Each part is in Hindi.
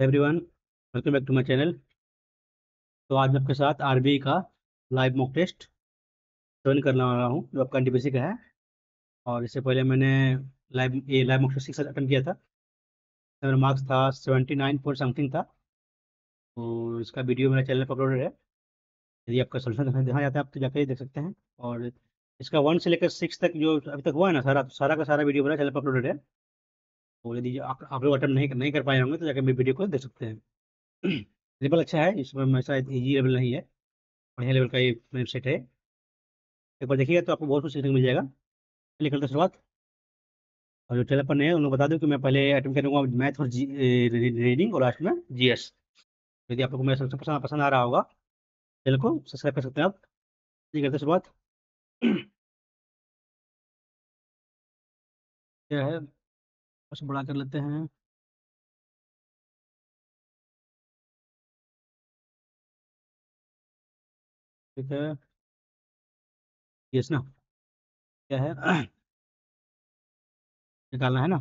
Everyone, welcome back to my channel. तो आज मैं आपके साथ आरबीआई का लाइव मॉक टेस्ट ज्वाइन करने वाला हूँ जो आपका एनटीपीसी का है। और इससे पहले मैंने लाइव मॉक टेस्ट 6 अटेम्प्ट किया था। मेरा मार्क्स था 79 पॉइंट समथिंग था। तो इसका वीडियो मेरे चैनल पर अपलोडेड है। यदि आपका सोल्यूशन देखना चाहते हैं आप तो जाकर देख सकते हैं। और इसका 1 से लेकर 6 तक जो अभी तक हुआ है ना, सारा सारा का सारा वीडियो मेरा चैनल पर अपलोडेड है। तो यदि आप लोग अटेम्प्ट नहीं कर पाए होंगे तो जाकर मेरे वीडियो को देख सकते हैं। लेवल अच्छा है, इसमें ऐसा इजी लेवल नहीं है, बढ़िया लेवल का ये वेबसाइट है। एक बार देखिएगा तो आपको बहुत कुछ सीखने को मिल जाएगा। चलिए करते हैं शुरुआत। और जो चैनल पर नए हैं उन लोग बता दूं कि मैं पहले अटेम्प्ट करूंगा मैथ और रीडिंग और लास्ट में जीएस। यदि आप लोग को मेरा सबसे पसंद पसंद आ रहा होगा, चैनल को सब्सक्राइब कर सकते हैं आप। चलिए करते हैं शुरुआत। क्या है, बस बड़ा कर लेते हैं। ठीक है, यस ना, क्या है निकालना है ना।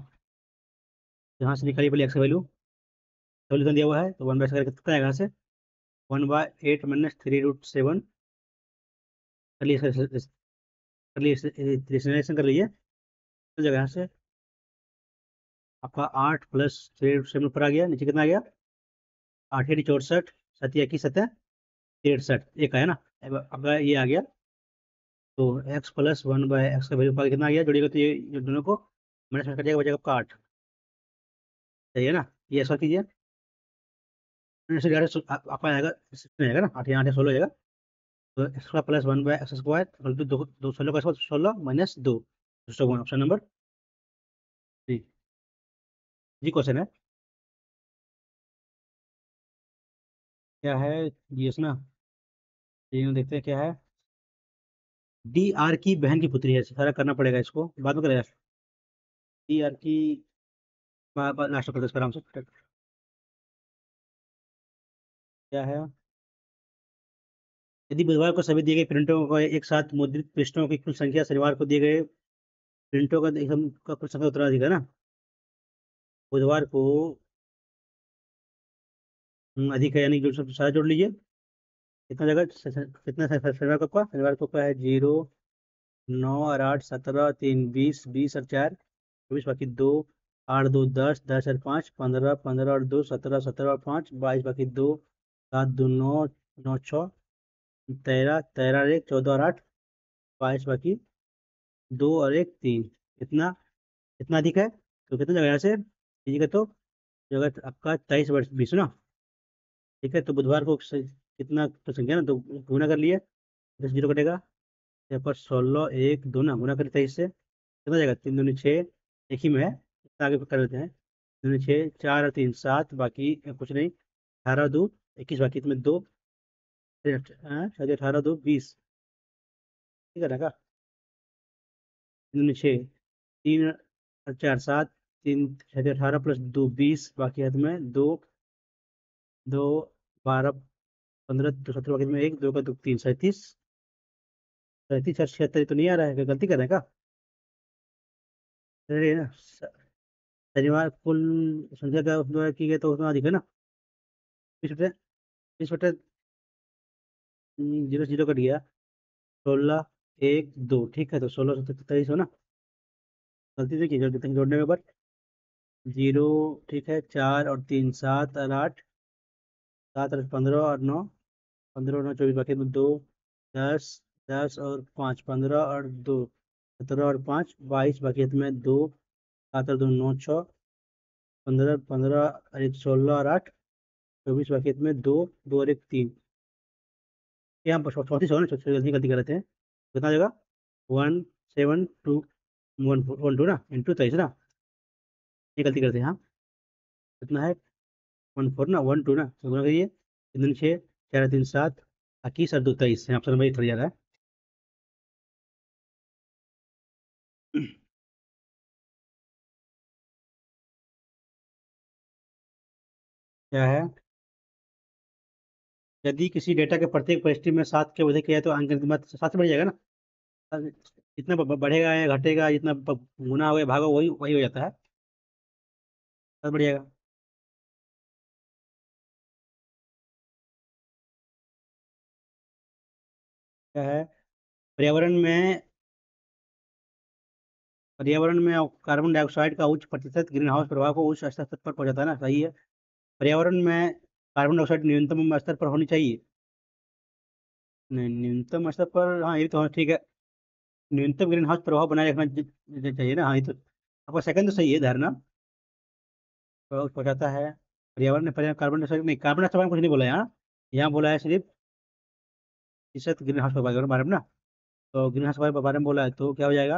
यहाँ से निकालिए पहले एक्स वैल्यू। सोल्यूशन दिया हुआ है तो 1 बाय स्क्वायर कितना आएगा यहाँ से। 1/8 माइनस 3√7। कर लिए कर लिए कर लीजिए। तो जगह यहाँ से आपका 8 प्लस 3√7 ऊपर आ गया, नीचे कितना आ गया। 8×8 = 64, 7×1 = 63 एक है ना। अब ये आ गया। तो x प्लस 1/x का वैल्यू कितना आ गया, जोड़िएगा तो ये दोनों को माइनस में कटिएगा, बचेगा आपका 8। सही है ना। ये ऐसा कीजिए। इससे डायरेक्ट आपका आएगा, इसमें आएगा ना, 8 यहाँ 8 16 हो जाएगा। तो एक्स प्लस 1/x² दो दो 16 का 16 - 2। ऑप्शन नंबर जी। जी क्वेश्चन है। क्या है, जीएस ना। ये देखते हैं क्या है। डी आर की बहन की पुत्री है, सारा करना पड़ेगा, इसको बाद में करेगा। डी आर की लास्ट कर दो इसका आराम से। क्या है, यदि बुधवार को सभी दिए गए प्रिंटों को एक साथ मुद्रित पृष्ठों की कुल संख्या शनिवार को दिए गए प्रिंटों का एकदम का कुल संख्या उत्तराधिक है ना। बुधवार को अधिक है, यानी जो सब सारा जोड़ लीजिए। कितना जगह कितना शनिवार को आपका, शनिवार को आपका है 0, 9 और 8 17 3 20, 20 और 4 24, बाकी 2, 8 2 10, 10 और 5 15, 15 और 2 17, 17 और 5 22, बाकी 2, 7 2 9, 9 6 13, 13 और 1 14 और 8 22, बाकी 2 और 1 3। इतना इतना अधिक है तो कितना जगह यहाँ से दीजिएगा तो जगह आपका 23 वर्ष 20 ना। ठीक है, तो बुधवार को कितना तो संख्या ना, तो गुना कर लिए, 10 जीरो कटेगा। यहाँ पर 16 1 2 ना, गुना करें 23 से कितना जाएगा, 3 दूनी 6, एक ही में है, इतना आगे कर लेते हैं। 2 6 4 और 3 7, बाकी कुछ नहीं, 18 2 21, बाकी इसमें 2 18 2 20। ठीक है ना। 2 6 3 और 4 7, 3 7 18 प्लस 2 20, बाकी हाथ में 2 2 12 15 तो 17, बाकी में 1 2 का 2 3 37। 37 और 76 तो नहीं आ रहा है, क्या गलती कर रहे हैं क्या। अरे ना शनिवार कुल संख्या का द्वारा की गई तो उतना अधिक है ना। 20 बटे 0 0 कट गया। 16 1 2, ठीक है, तो 16 हो ना। गलती से की गलती जोड़ने में पर 0। ठीक है, 4 और 3 7 और 8, 7 और 15 और 9, 15 और 9 24, बाकी में 2 10 10 और 5 15 और 2 17 और 5 22, बाकी में 2 7 और 2 9 6 15 15 और 1 16 और 8 24, बाकी में 2 2 और 1 3। यहाँ पर 34 हो ना, छोटी गलती गलती कर रहे थे। कितना जगह 1 7 2 1 1 2 ना, इंटू 23 ना, ये गलती करते हैं। हाँ, कितना है 1 4 ना, 1 2 ना, तो गुना करिए, 3 6 4 3 7 21 और 2 23, ऑप्शन नंबर थोड़ी ज़्यादा है। क्या है, यदि किसी डेटा के प्रत्येक परिस्थिति में 7 के वजह किया है तो अंक की मत 7 से बढ़ जाएगा ना। जितना बढ़ेगा या घटेगा, जितना गुना होगा भागा वही वही हो जाता है, 7 बढ़ जाएगा। क्या है? पर्यावरण में पर्यावरण में कार्बन डाइऑक्साइड का उच्च प्रतिशत ग्रीन हाउस प्रभाव को उच्च स्तर पर पहुंचाता है ना, सही है। पर्यावरण में कार्बन डाइऑक्साइड न्यूनतम स्तर पर होनी चाहिए। नहीं, न्यूनतम स्तर पर, हाँ ये तो हाँ, ठीक है। न्यूनतम ग्रीन हाउस प्रभाव बनाए रखना चाहिए ना, हाँ ये तो आपका सेकंड तो सही है धारणा। प्रभाव पहुंचाता है। पर्यावरण ने पर्यावरण कार्बन डाइऑक्साइड नहीं, कार्बन डाइऑक्साइड में कुछ नहीं बोला यहाँ। यहाँ बोला है सिर्फ प्रतिशत ग्रीन हाउस प्रभाव के बारे में ना। तो ग्रीन हाउस के बारे में बोला है तो क्या हो जाएगा?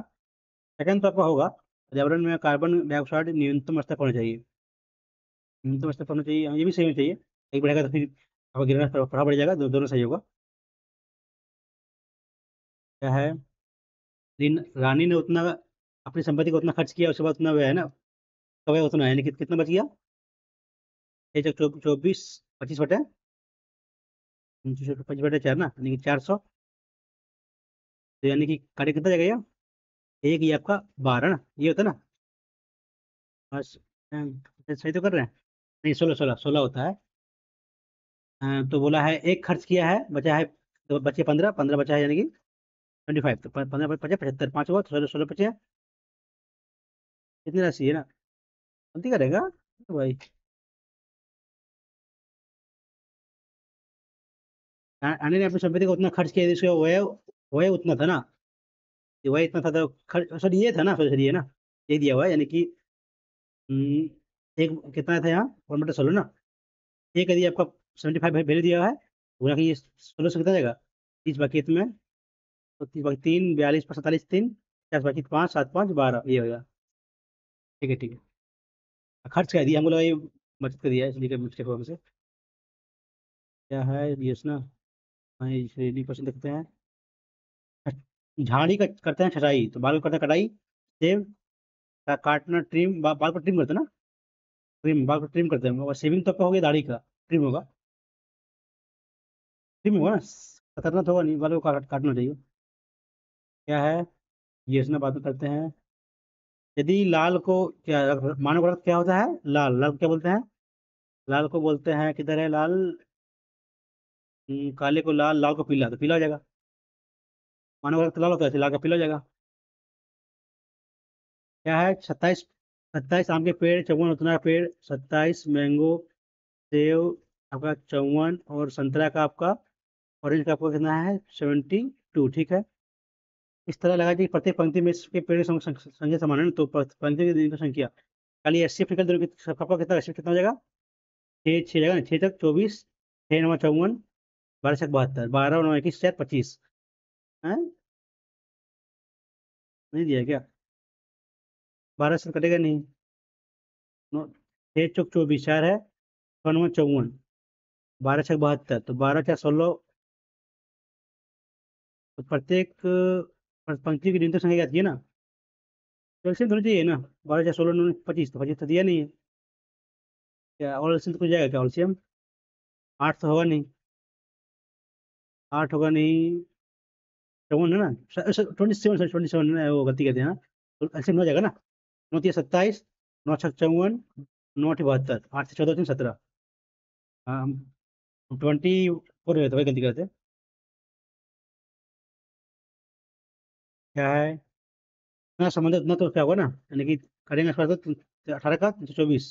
सेकंड तो आपका होगा, पर्यावरण में कार्बन डाइऑक्साइड न्यूनतम स्तर पर होना चाहिए। न्यूनतम स्तर पर होना चाहिए, हाँ, ये भी सही होना चाहिए। एक बढ़ेगा तो फिर आपका ग्रीन हाउस प्रभाव बढ़ जाएगा, दोनों सही होगा। क्या है? रानी ने उतना अपनी संपत्ति को उतना खर्च किया, उसके बाद उतना वह है ना, तो वह उतना है, यानी कितना बच गया? 24, 25 बटे 25 बटे 4 ना, यानी कि 400। तो यानी कि कार्य कितना जाएगा? एक ये आपका 12 ना, ये होता है ना। बस सही तो कर रहे हैं। नहीं, 16 होता है। तो बोला है एक खर्च किया है, बचा है, तो बचे 15, 15 बचा है, यानी कि 25। तो 15 बचे 75, 5 हुआ तो 16 बचे। कितनी राशि है ना, गलती करेगा तो भाई। आने ने अपनी संपत्ति को उतना खर्च किया, इसका वह वह उतना था ना। ये वह इतना था तो खर्च, सॉरी ये था ना, सॉरी ये ना, ये दिया हुआ है, यानी कि एक कितना था यहाँ, 1/16 ना। एक यदि आपका 75 वैल्यू दिया हुआ है, बोला कि ये 16 से कितना जाएगा? 30 बाकी है तुम्हें, तो 30 बाकी 3, 42 पर 47, 3 50 बाकी 5, 7 5 12, ये होगा। ठीक है, ठीक है। खर्च कर दिया, हम लोग ये बचत कर दिया है, इसलिए मिस्टेक हो हमसे। क्या है ये ना? हाँ, ये श्रेणी क्वेश्चन देखते हैं। झाड़ी का करते हैं छटाई, तो बाल को करते हैं कटाई। सेव का काटना, ट्रिम, बाल को ट्रिम करते हैं ना। ट्रिम, बाल को ट्रिम करते हैं, और शेविंग तो आपका हो गया दाढ़ी का। ट्रिम होगा, ट्रिम होगा ना। कतरना तो होगा नहीं, बालों को काटना चाहिए। क्या है? ये इसमें बात करते हैं। यदि लाल को, क्या मानव ग्रह क्या होता है? लाल, लाल को क्या बोलते हैं? लाल को बोलते हैं, किधर है लाल? काले को लाल, लाल को पीला, तो पीला हो जाएगा। मानव ग्रह तो लाल होता है, लाल का पीला हो जाएगा। क्या है? 27, 27 आम के पेड़, 54 उतना का पेड़, 27 मैंगो, सेव आपका 54, और संतरा का आपका, ऑरेंज का आपका कितना है? 72, ठीक है। इस तरह लगा कि प्रत्येक पंक्ति में इसके पेड़ की संख्या समान है ना, तो पंक्ति की दिन की संख्या, खाली 80 फिकल दूरी की सबका कितना, 80 कितना हो जाएगा? 6, 6 जाएगा ना, 6 तक 24, 6 9 54, 12 छक 72, 12 9 21 4 25 है। नहीं दिया क्या? 12 से कटेगा नहीं। 6 चौक 24, 4 है, 6 9 54, 12 छक 72, तो 12 4 16। तो प्रत्येक पंक्ति की न्यूनतम संख्या क्या आती है ना, तो एलसीएम तो होना चाहिए ना। 12 4 16 9 25, तो 25 तो दिया नहीं है। क्या और एलसीएम तो कुछ जाएगा क्या? एलसीएम 8 तो होगा नहीं, 8 होगा नहीं। 54 है ना, 27, सॉरी 27 है, वो गलती कहते हैं ना। तो एलसीएम हो जाएगा ना। 9 3 27, 9 6 54, 9 8 72, 8 से 14 3 17। हाँ, हम 24 रहते, वही गलती करते हैं। क्या है? इतना संबंध इतना तो क्या होगा ना, यानी कि करेंगे इस बार तो 18 का 324,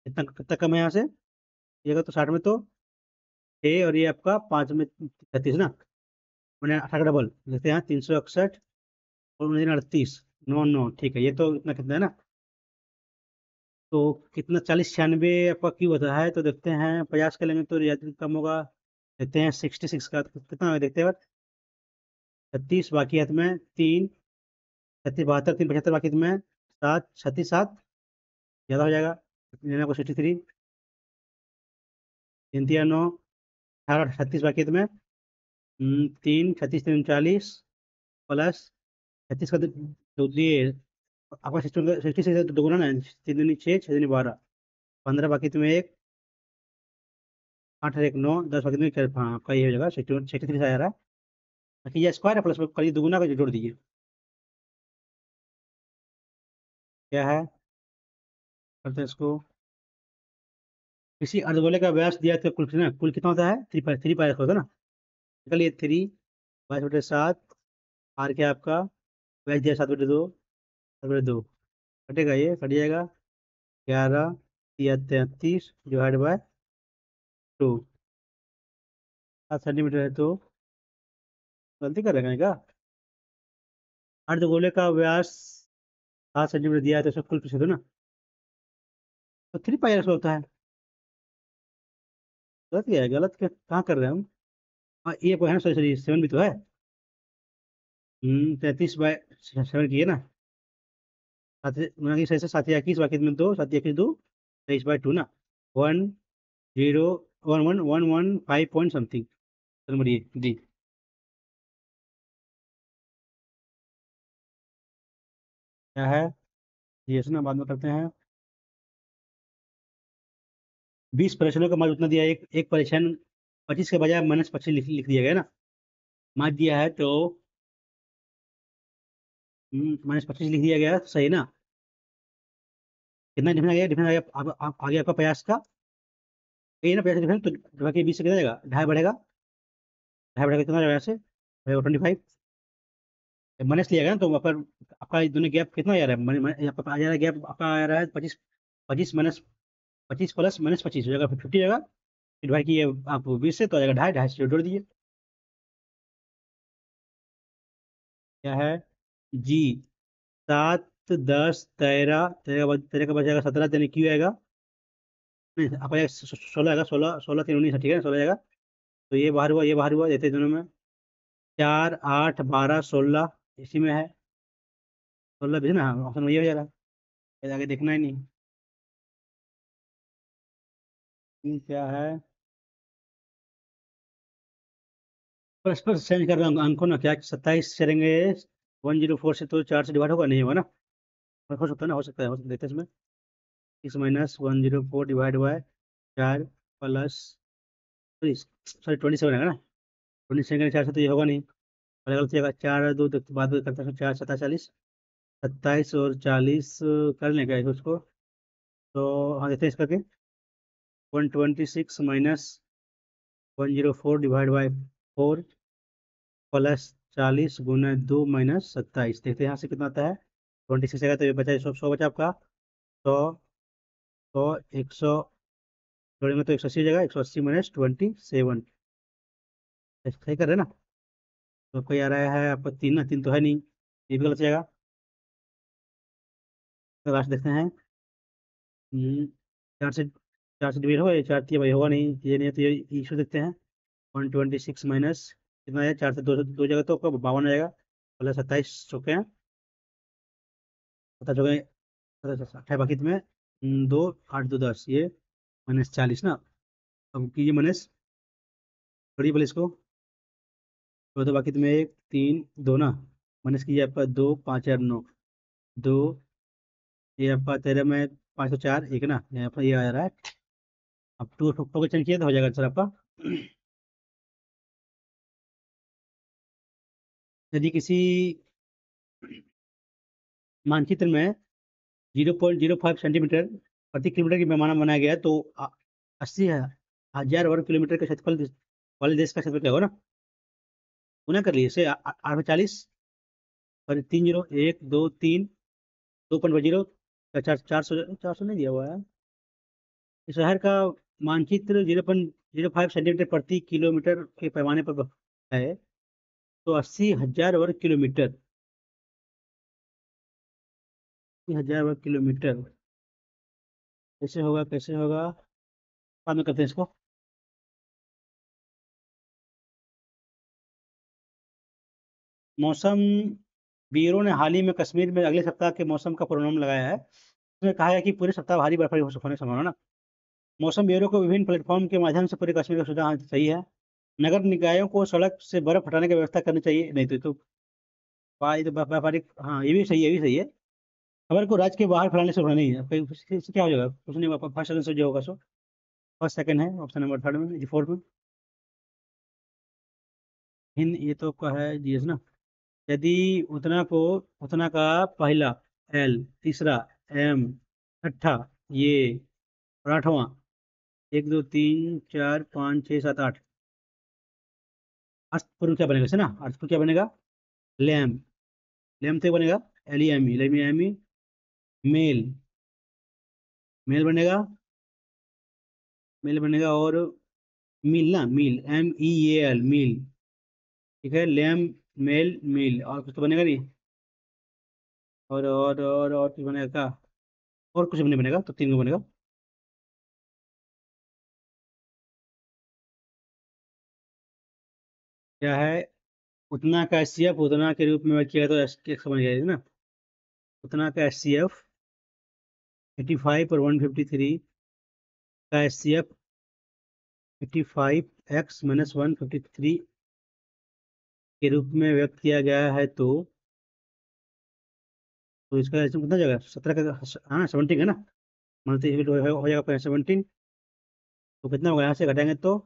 इतना कितना कम है यहाँ से? ये अगर तो 60 में तो 6, और ये आपका 5 में 36 ना, मैंने 18 का डबल देखते हैं, 361, और 38, 9 9, ठीक है, ये तो इतना कितना है ना। तो कितना, 40 96 आपका क्यों होता है? तो देखते हैं, 50 का लेंगे तो रियायती कम होगा। देखते हैं 66 का तो कितना होगा, देखते हैं। 36 बाकी है तुम्हें 3, 36 72, 3 75 बाकी तुम्हें 7, 36 7, ज़्यादा हो जाएगा, लेना को 63, 3 3 9, 18 36 बाकी है तुम्हें। 3 36 3 39, प्लस 36 का दो दिए, आपका 66 तो दोगुना ना, 3 दूनी 6, 6 दूनी 12, 15 बाकी तुम्हें एक, 8 1 9, 10 बाकी तुम्हें 4, हाँ आपका ये हो जाएगा 63 से आ रहा है। बाकी ये स्क्वायर है, प्लस में करिए दुगुना का जोड़ दीजिए। क्या है? करते हैं इसको। किसी अर्धगोले का व्यास दिया तो कुल कितना होता है? 3 पाई, 3 पाई होता है ना। निकलिए 3 22/7। आर क्या आपका, वैच दिया 7/2, 7/2 कटेगा, ये कट जाएगा। 11 या 33 डिवाइड बाय 2। 7 सेंटीमीटर है तो गलती कर रहे हैं क्या? अर्धगोले का व्यास 7 सेंटीमीटर दिया है तो इसका कुल प्रतिशत है ना, तो 3 पाई होता है। गलत क्या है, गलत क्या कहाँ कर रहे हैं हम? हाँ ये है ना, सॉरी सॉरी 7 भी तो है। 33/7 की है ना। सात गुना की सही से 7 या 21 बाकी में 2, 7 या 21 2, 23/2 ना। 1 0 1 1 1 1 5 पॉइंट समथिंग। चल मरिए डी। क्या है ये, ना बाद में करते हैं। 20 परेशानियों का मान उतना दिया है, एक एक परेशान 25 के बजाय -25 लिख लिख दिया गया ना। मान दिया है तो -25 लिख दिया गया, सही ना। कितना डिफरेंस आ गया, डिफरेंस आ गया, आ गया आपका 50 का। ये ना 50 डिफरेंस तो बाकी 20 से कितना जाएगा, ढाई बढ़ेगा। ढाई बढ़ेगा कितना जाएगा यहाँ से, 25 माइनस लिया गया ना, तो वहाँ पर आपका दोनों गैप कितना आ जा रहा है, आपका आ जा रहा है गैप, आपका आ रहा है 25। 25 प्लस -25 हो जाएगा, फिर 50 जाएगा। फिर भाई की ये आप 20 से तो आ जाएगा ढाई, ढाई से जोड़ दीजिए। क्या है जी, 7 10 13, 13 का बचेगा 17, यानी क्यों आएगा, नहीं आपका 16 आएगा, 16 16 3 19 ठीक है ना, 16 आएगा। तो ये बाहर हुआ, ये बाहर हुआ, देते हैं दोनों में। 4 8 12 16 इसी में है। 16 भी है ना, ऑप्शन वही हो जा रहा है, फिर आगे देखना ही नहीं। क्या है, परस्पर चेंज कर रहा हूँ अंकों ना, क्या 27 करेंगे 104 से, तो 4 से डिवाइड होगा, नहीं होगा ना। और हो सकता है ना, हो सकता है, हो सकता है, देखते हैं इसमें। 6 - 104 डिवाइड बाय 4 प्लस, सॉरी 27 है ना। 27 4 से तो ये होगा नहीं, अलग अलग जगह 4 2 तक बाद में करता हूँ, 4 7 40, 27 और 40 कर लें क्या उसको। तो हाँ देखते हैं इस करके। 126 - 104 डिवाइड बाई 4 प्लस 40 × 2 -27, देखते हैं यहाँ से कितना आता है। 26 आएगा तो ये बचा 100, बचा आपका 100। 100 100 जोड़ेंगे तो 180 हो जाएगा, 180 -27, सही कर रहे हैं ना। तो आपका आ रहा है आपका 3 ना, 3 तो है नहीं, ये भी गलत जाएगा। तो लास्ट देखते हैं। 4 से डिवाइड होगा, ये 4 थी भाई, होगा नहीं, ये नहीं है, तो ये इशू देखते हैं। 126 माइनस कितना है, 4 से 2 जगह तो आपका 52 आ जाएगा, प्लस 27 चौके हैं, 27 चौके 28 बाकी में 2 8 2 10, ये -40 ना। अब कीजिए माइनस, थोड़ी बोले इसको। तो बाकी में 1 3 2 ना, माइनस कीजिए आपका 2 5 और 9, 2, ये आपका 13 में 5 तो 4 1 ना, यहाँ पर ये आ रहा है। अब टू को चेंज किया तो हो जाएगा सर आपका। यदि किसी मानचित्र में 0.05 सेंटीमीटर प्रति किलोमीटर की पैमाना बनाया गया है, तो 80,000 वर्ग किलोमीटर के क्षेत्रफल वाले देश का क्षेत्रफल क्या होगा ना। गुना कर लिए इसे 8 में 40 और 3 0 1 2 3 2.0, 400 नहीं दिया हुआ है। इस शहर का मानचित्र 0.05 सेंटीमीटर प्रति किलोमीटर के पैमाने पर है, तो 80,000 वर्ग किलोमीटर, 80,000 वर्ग किलोमीटर कैसे होगा, कैसे होगा, बाद में करते हैं इसको। मौसम ब्यूरो ने हाल ही में कश्मीर में अगले सप्ताह के मौसम का पूर्वानुमान लगाया है। उसने कहा है कि पूरे सप्ताह भारी बर्फबारी होने की संभावना ना। मौसम ब्यूरो को विभिन्न प्लेटफॉर्म के माध्यम से पूरे कश्मीर का सुझाव सही है। नगर निकायों को सड़क से बर्फ हटाने की व्यवस्था करनी चाहिए, नहीं तो बर्फबारी, हाँ ये भी सही है, ये भी सही है। खबर को राज्य के बाहर फैलाने से होना नहीं है, इससे क्या हो जाएगा, कुछ नहीं, फर्स्ट सेकंड से जो होगा सो। फर्स्ट सेकंड है ऑप्शन नंबर थर्ड में, जी फोर्थ में। हिंद ये तो का है जीएस ना। यदि उतना को, उतना का पहला एल, तीसरा एम, छठा ये, और आठवां 1 2 3 4 5 6 7 8, अर्थपूर्ण क्या बनेगा, से ना, अर्थपूर्ण क्या बनेगा, लैम, लैम से बनेगा एलियमी, लेमियामी, मेल, मेल बनेगा, मेल बनेगा, और मील ना, मील, MEAL, मील, ठीक है, लैम, मेल, मील, और कुछ तो बनेगा नहीं, और कुछ बनेगा क्या, और कुछ भी नहीं बनेगा, तो तीन को बनेगा। क्या है, उतना का HCF उतना के रूप में किया तो समझ गए ना, उतना का HCF 85 और 153 का HCF 85x-153 के रूप में व्यक्त किया गया है, तो इसका HCF कितना जाएगा, 17 का, हाँ 17 है ना, मतलब ये हो जाएगा 17, तो कितना होगा, यहाँ से घटाएंगे तो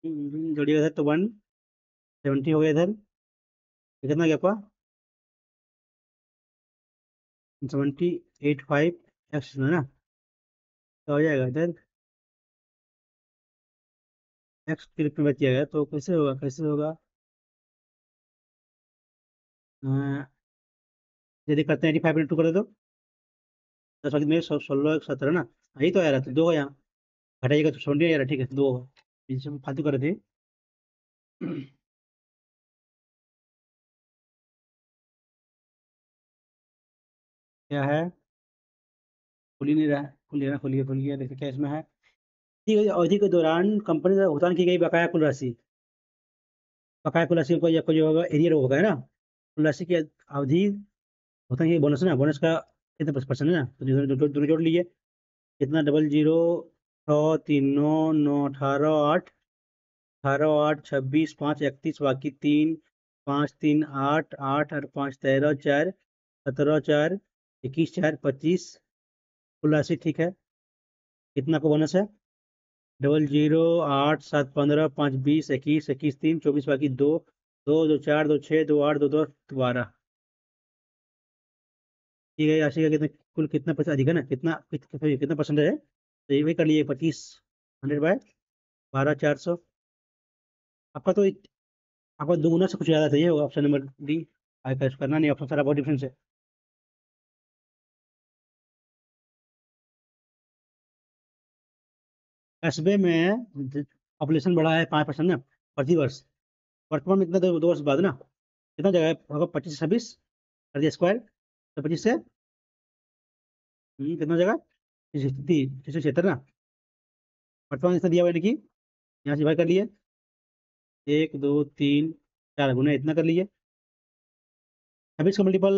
जोड़िएगा इधर तो 170 हो गया इधर, ये कितना गया आपका, 7085x है ना, तो हो जाएगा इधर एक्स के रूप में व्यक्त किया गया, तो कैसे होगा, कैसे होगा, यदि करते हैं 85 इंटू कर दो, 10 में 16 ना, यही तो आ रहा था, दो का यहाँ घटाइएगा तो 70 आ रहा, ठीक है, दो होगा, इनसे हम फालतू कर रहे थे। क्या है, खुल ही नहीं रहा है, खुलिए खुलिए खुलिए, देखिए क्या इसमें है, ठीक है, अवधि के दौरान कंपनी द्वारा भुगतान की गई बकाया कुल राशि, बकाया कुल राशि को, या कोई जो होगा एरियर होगा है ना, कुल राशि की अवधि, होता है बोनस ना, बोनस का कितना परसेंट है ना, तो दोनों जोड़ लीजिए, कितना, 00, 6, 3, 9, 9, 18, 8, 18, 8, 26, 5, 31, बाकी 3, 5, 3, 8, 8 और 5, 13, 4, 17, 4, 21, 4, 25, कुल राशि ठीक है, कितना को बोनस है, 00, 8, 7, 15, 5, 20, 21, 21, 3, 24, बाकी 2, 2, 2, 4, 2, 6, 2, 8, 2, 2, 12, ठीक है, राशि का कितना, कुल कितना पैसा अधिक है ना, कितना परसेंट है, तो ये वही कर लिए, 25 100/12, 400, आपका तो आपको दुगुना से कुछ ज़्यादा चाहिए होगा, ऑप्शन नंबर डी, आगे का करना नहीं, ऑप्शन सारा बहुत डिफरेंस है। कस्बे में पॉपुलेशन बढ़ा है 5% ना, प्रति वर्ष, वर्तमान में इतना, 2 वर्ष बाद ना, कितना जगह होगा, 25 से 26 कर दिया स्क्वायर, तो 25 से कितना जगह, 376 ना, वर्तमान इतना दिया हुआ है, यानी कि यहाँ से भाई कर लिए, 1, 2, 3, 4 गुना इतना कर लिए, 26 का मल्टीपल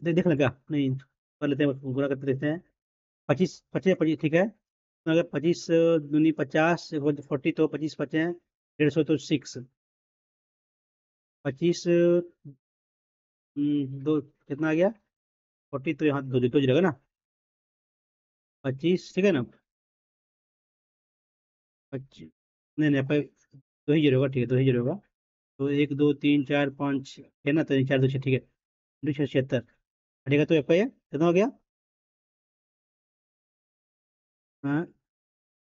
देख लें क्या, नहीं कर लेते हैं, गुना करते देखते हैं, 25 25 25, ठीक है, तो अगर 25 दूनी 50, 40, तो 25 5 150, तो 6, 25 दो कितना आ गया, 40, तो यहाँ दो दो जगह ना, 25 ठीक है ना, 25, नहीं नहीं, पर दो ही जीरो होगा, ठीक है, दो ही जीरो होगा, तो 1, 2, 3, 4, 5 है ना, तो 4, 2, 6, ठीक है, 276, ठीक है, तो आपका ये कितना हो गया, हाँ,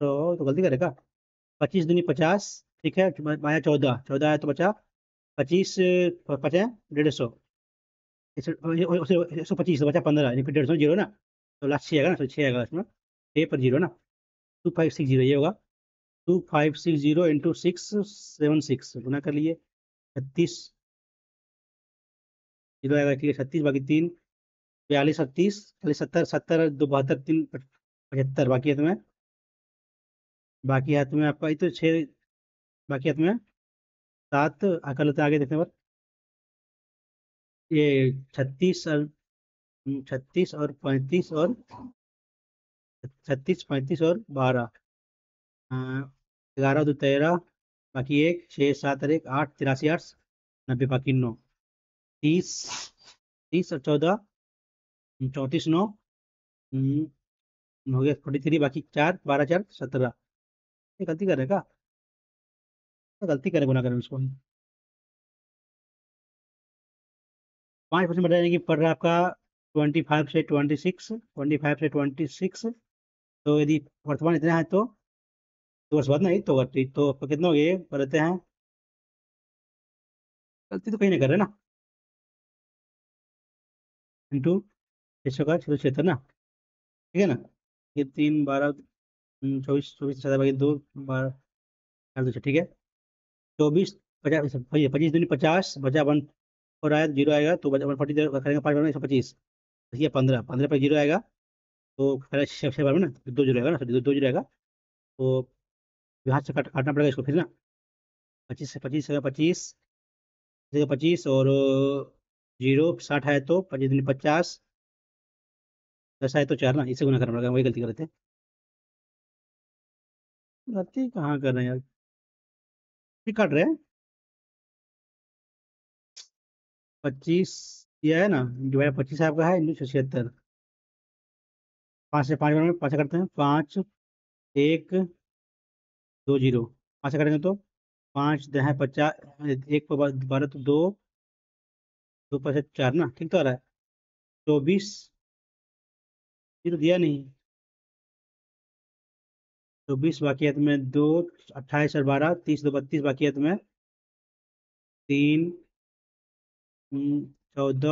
तो गलती करेगा, 25 दूनी 50, ठीक है, माया 14, 14 है तो बचा 25, 50, 150, 125, तो बचा 15, यानी फिर 150 जीरो ना, तो लास्ट 6 आएगा ना, तो 6 आएगा इसमें, 6 पर जीरो ना, 2560 ये होगा, 2560 × 6, 76 गुना कर लिए, 36 जीरो आएगा, ठीक है, 36 बाकी 3, 42, 38, 40, 70, 70, 2, 72, 3, 75, बाकी है तुम्हें, बाकी है तुम्हें आपका ये तो 6, बाकी है तुम्हें 7, कर लेते हैं आगे देखते हैं, ये 36 और 11, 2, 13, बाकी 1, 6, 7 और 1, 8, 83, 8, 90, बाकी 9, 30, 30 और 14, 34, 9, हो गया 43, बाकी 4, 12, 4, 17, ये गलती कर रहे हैं क्या, गलती करें गुना करें उसको, 5% बढ़ जाएगी, पड़ रहा है आपका 25 से 26, तो यदि वर्तमान इतना है तो 2 वर्ष बाद ना, ही तो होगा, तो आपका कितना हो गया, ये कर लेते हैं, गलती तो कहीं नहीं कर रहे ना। इंटू 6 का 6 7 ना, ठीक है ना। ये 3 12 24 24 7 2 12 4 2 ठीक है। 24 50 25 दूनी 50 बचा 1 और आया 0 आएगा तो बचा 140 करेंगे 5 में 125। ये 15 15 पर 0 आएगा तो पहले 6 बार में ना 2 0 आएगा ना, सॉरी 2 0 आएगा तो यहाँ से काटना पड़ेगा इसको फिर ना। 25 से 25 और 0 60 है तो 25 दूनी 50, 10 है तो 4 ना, इससे गुना करना पड़ेगा, वही गलती कर रहे थे। गलती कहाँ कर रहे हैं यार, ठीक काट रहे हैं। 25 ये है ना, डिवाइड 25 आपका है इंटू 76। 5 से 5 बार में 5 करते हैं, 5 1 2 0, 5 से करेंगे तो 5 दह 50, एक पर 12 तो 2, 2 पर 4 ना, ठीक तो आ रहा है। 24 ये तो दिया नहीं। 24 बाकी में 2, 28 और 12 30 2 32 बाकी में 3 14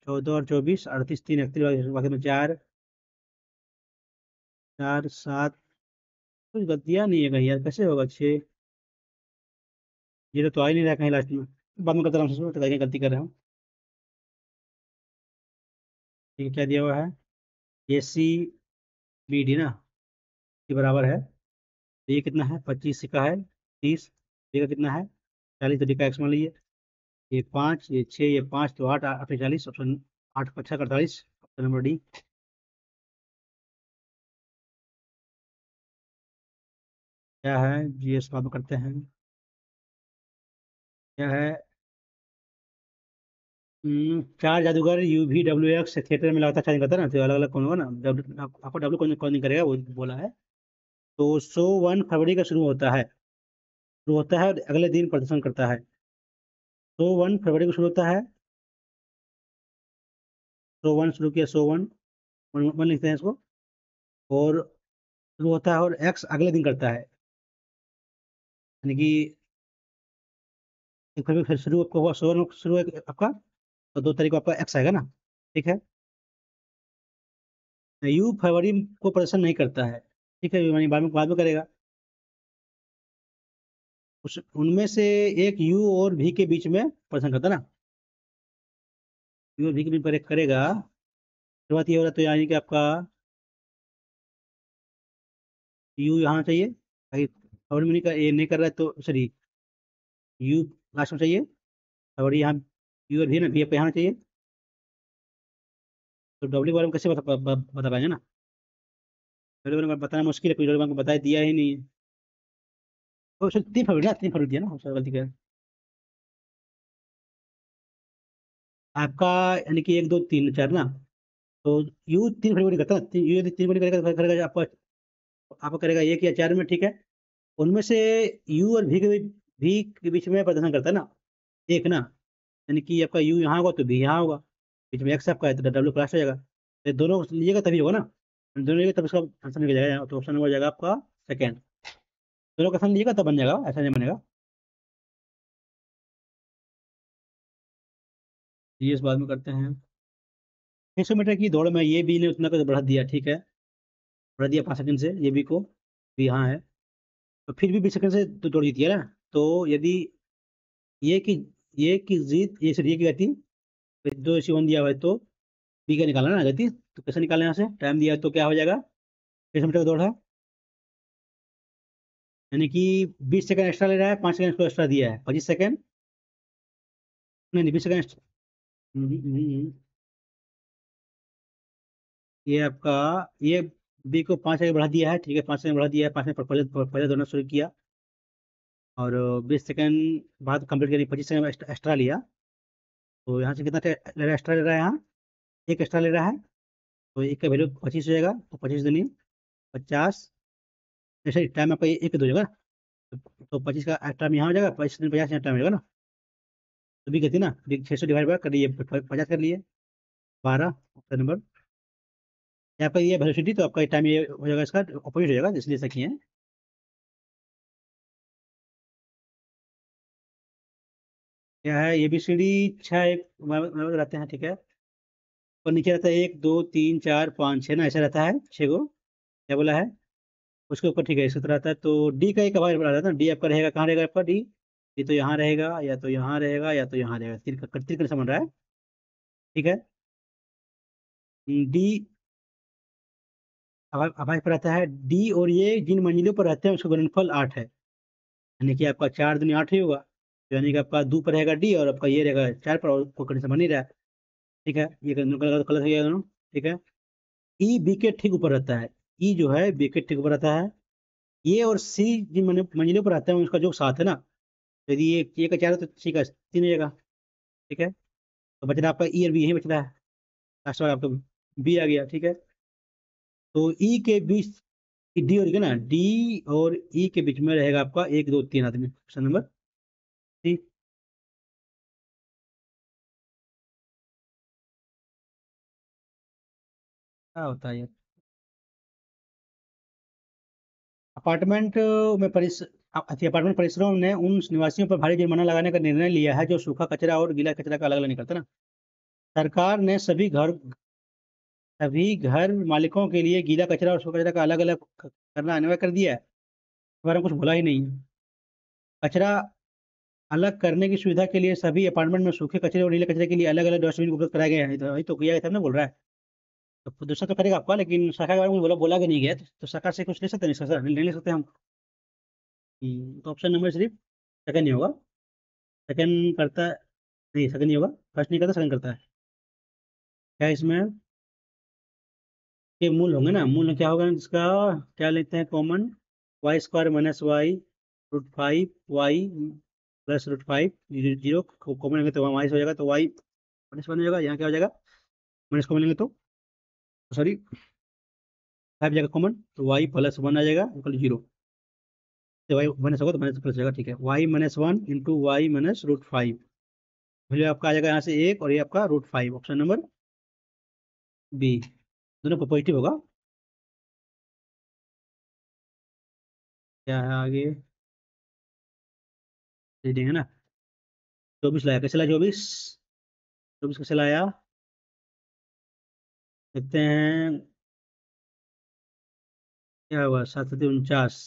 और 24 38 3 31 बाकी में 4 4 7। कुछ गलतियाँ नहीं है कहीं यार, कैसे होगा 6, जीरो तो आ ही नहीं रहा कहीं लास्ट में। बाद में करता रहा हूँ, तो कहीं गलती कर रहा हूँ। ठीक है, क्या दिया हुआ है, ए सी बी डी ना के बराबर है। तो ये कितना है, 25 का है 30, ये का कितना है 40, तो डी का एक्स मान लीजिए। ये 5 ये 6 ये 5 तो 8 8 40, ऑप्शन 8 5 48, ऑप्शन नंबर डी। क्या है जी, एस बात करते हैं। क्या है, 4 जादूगर you V W x theatre में लगातार चार्जिंग करता है ना, तो अलग अलग कौन होगा ना, आपको डब्ल्यू कौन कौन नहीं करेगा वो बोला है। तो शो 1 फरवरी का शुरू होता है और अगले दिन प्रदर्शन करता है। शो 1 फरवरी को शुरू होता है, शो वन शुरू किया, शो वन वन वन लिखते हैं इसको। और शुरू होता है और एक्स अगले दिन करता है, यानी कि 1 फरवरी फिर शुरू आपका हुआ, शो वन शुरू है आपका, तो 2 तारीख को आपका एक्स आएगा ना, ठीक है। यू फरवरी को प्रदर्शन नहीं करता है, ठीक है, यानी बाद में करेगा। उस उनमें से एक यू और भी के बीच में प्रदर्शन करता है ना, यू और भी के बीच में करेगा। शुरुआत ये हो रहा है तो यानी कि आपका यू यहाँ चाहिए, अगर फरवरी में नहीं कर, ये नहीं कर रहा है तो सॉरी, यू लास्ट में चाहिए, फरवरी यहाँ यू और भी ना, भी आपका यहाँ चाहिए। तो डब्ल्यू के बारे में कैसे बता पाएंगे ना, डब्ल्यू के बारे में बताना मुश्किल है, कोई डब्ल्यू को बता दिया ही नहीं है। तो 3 फरवरी ना, 3 फरवरी दिया ना, उससे गलती कर आपका, यानी कि 1 2 3 4 ना। तो यू 3 फरवरी करता है, यू यदि 3 फरवरी करेगा तो करेगा आपका, आपका करेगा 1 या 4 में, ठीक है। उनमें से यू और भी के बीच में प्रदर्शन करता है ना, एक ना, यानी कि आपका यू यहाँ होगा तो भी यहाँ होगा, बीच में एक्स आपका है तो डब्ल्यू क्लास हो जाएगा, तो दोनों को लीजिएगा तभी होगा ना, दोनों लीजिएगा तब इसका आंसर निकल जाएगा, तो ऑप्शन नंबर हो जाएगा आपका सेकेंड। दोनों का आंसर लीजिएगा तब बन जाएगा, ऐसा नहीं बनेगा। ये इस बात में करते हैं। 600 मीटर की दौड़ में ये भी ने उतना को बढ़ा दिया, ठीक है, बढ़ा दिया 5 सेकंड से, ये भी को भी यहाँ है, तो फिर भी 20 सेकंड से तो दौड़ जीती है ना। तो यदि ये की ये की जीत, ये सर ये की गति, फिर 2:1 दिया हुआ है तो बी का निकालना ना गति, तो कैसे निकालना यहाँ से, टाइम दिया है तो क्या हो जाएगा, 600 मीटर का दौड़ है, यानी कि 20 सेकंड एक्स्ट्रा ले रहा है, 5 सेकंड इसको एक्स्ट्रा दिया है, 25 सेकंड, नहीं नहीं 20 सेकंड ये आपका, ये बी को 5 सेकंड बढ़ा दिया है, ठीक है, 5 सेकंड बढ़ा दिया है, 5 सेकंड पहले पहले दौड़ना शुरू किया, और 20 सेकंड बाद कंप्लीट करी, 25 सेकंड एक्स्ट्रा लिया, तो यहाँ से कितना ले रहा है, एक्स्ट्रा ले रहा है यहाँ, एक एक्स्ट्रा ले रहा है, तो एक का वैल्यू 25 हो जाएगा, तो 25 दूनी 50, सही टाइम आपका एक दो जाएगा, तो 25 का टाइम यहाँ हो जाएगा, 25 50 यहाँ टाइम हो जाएगा ना, तो भी कहती ना, 600 डिवाइड बाय कर लिए 50 कर लिए, 12 ऑप्शन नंबर। यहाँ पर ये वेलोसिटी, तो आपका टाइम ये हो जाएगा, इसका अपोजिट हो जाएगा, इसलिए ऐसा किए हैं। क्या है, ए बी सी डी छः एक रहते हैं, ठीक है। और नीचे रहता है एक दो तीन चार पाँच छः ना, ऐसा रहता है, छः गो। क्या बोला है? उसके ऊपर, ठीक है, इसी तरह रहता है। तो डी का एक आवाज बड़ा रहता है ना, डी आपका रहेगा कहाँ रहेगा आपका डी? ये तो यहाँ रहेगा, या तो यहाँ रहेगा, या तो यहाँ रहेगा, तिरकन समझ रहा है? ठीक है। डी आवाज पर रहता है डी, और ये जिन मंजिलों पर रहते हैं उसका गुणनफल 8 है। यानी कि आपका 4 दूनी 8 ही होगा। तो यानी कि आपका दो पर रहेगा डी, और आपका ये रहेगा 4 पर, और कोई कंडीशन बन नहीं रहा है। ठीक है, ये गलत गलत हो गया दोनों। ठीक है। ई बी के ठीक ऊपर रहता है। ई जो है बी के ठीक ऊपर रहता है। ये और सी जिन मंजिलों पर रहते हैं उसका जो साथ है ना, तो यदि ये का 4 है तो सी का 3 हो जाएगा। ठीक है। तो बच रहा आपका ई और बी, यही बच रहा है। लास्ट बार आपका बी आ गया। ठीक है। तो ई के बीच डी और ना, डी और ई के बीच में रहेगा आपका एक दो तीन आदमी, ऑप्शन नंबर सी। क्या होता है ये? अपार्टमेंट में अपार्टमेंट परिसरों ने उन निवासियों पर भारी जुर्माना लगाने का निर्णय लिया है जो सूखा कचरा और गीला कचरा का अलग अलग निकलता है ना। सरकार ने सभी घर मालिकों के लिए गीला कचरा और सूखा कचरा का अलग अलग करना अनिवार्य कर दिया है। इस बारे में कुछ बोला ही नहीं है। कचरा अलग करने की सुविधा के लिए सभी अपार्टमेंट में सूखे कचरे और गीले कचरे के लिए अलग अलग डस्टबिन उपलब्ध कराए गए हैं। तो वही तो किया गया था ना, बोल रहा है। तो दूसरा तो करेगा आपका, लेकिन सरकार के बारे में बोला कि नहीं गया, तो सरकार से कुछ ले सकते नहीं, सर नहीं ले सकते हम। तो ऑप्शन नंबर सिर्फ सेकंड नहीं होगा। सेकंड करता है? नहीं, सेकंड नहीं होगा। फर्स्ट नहीं करता, सेकंड करता है। क्या है इसमें? के मूल होंगे ना, मूल में क्या होगा इसका? क्या लेते हैं common? Y square minus y root five, y plus root five, zero common लेंगे तो वाई हो जाएगा, तो वाई माइनस वन हो जाएगा। यहाँ क्या हो जाएगा? माइनस कॉमन लेंगे तो, सॉरी, फाइव जाएगा कॉमन, तो वाई प्लस वन आ जाएगा इक्वल जीरो। तो वाई माइनस होगा तो माइनस प्लस जाएगा। ठीक है, y minus one into y minus root five. Value आपका आ जाएगा यहाँ से एक, और ये आपका root five, option number B. दोनों को पॉजिटिव होगा। क्या है आगे? रीडिंग है ना। 24 लाया, कैसे लाया 24? 24 कैसे लाया? देखते हैं। क्या हुआ, 7 7 49।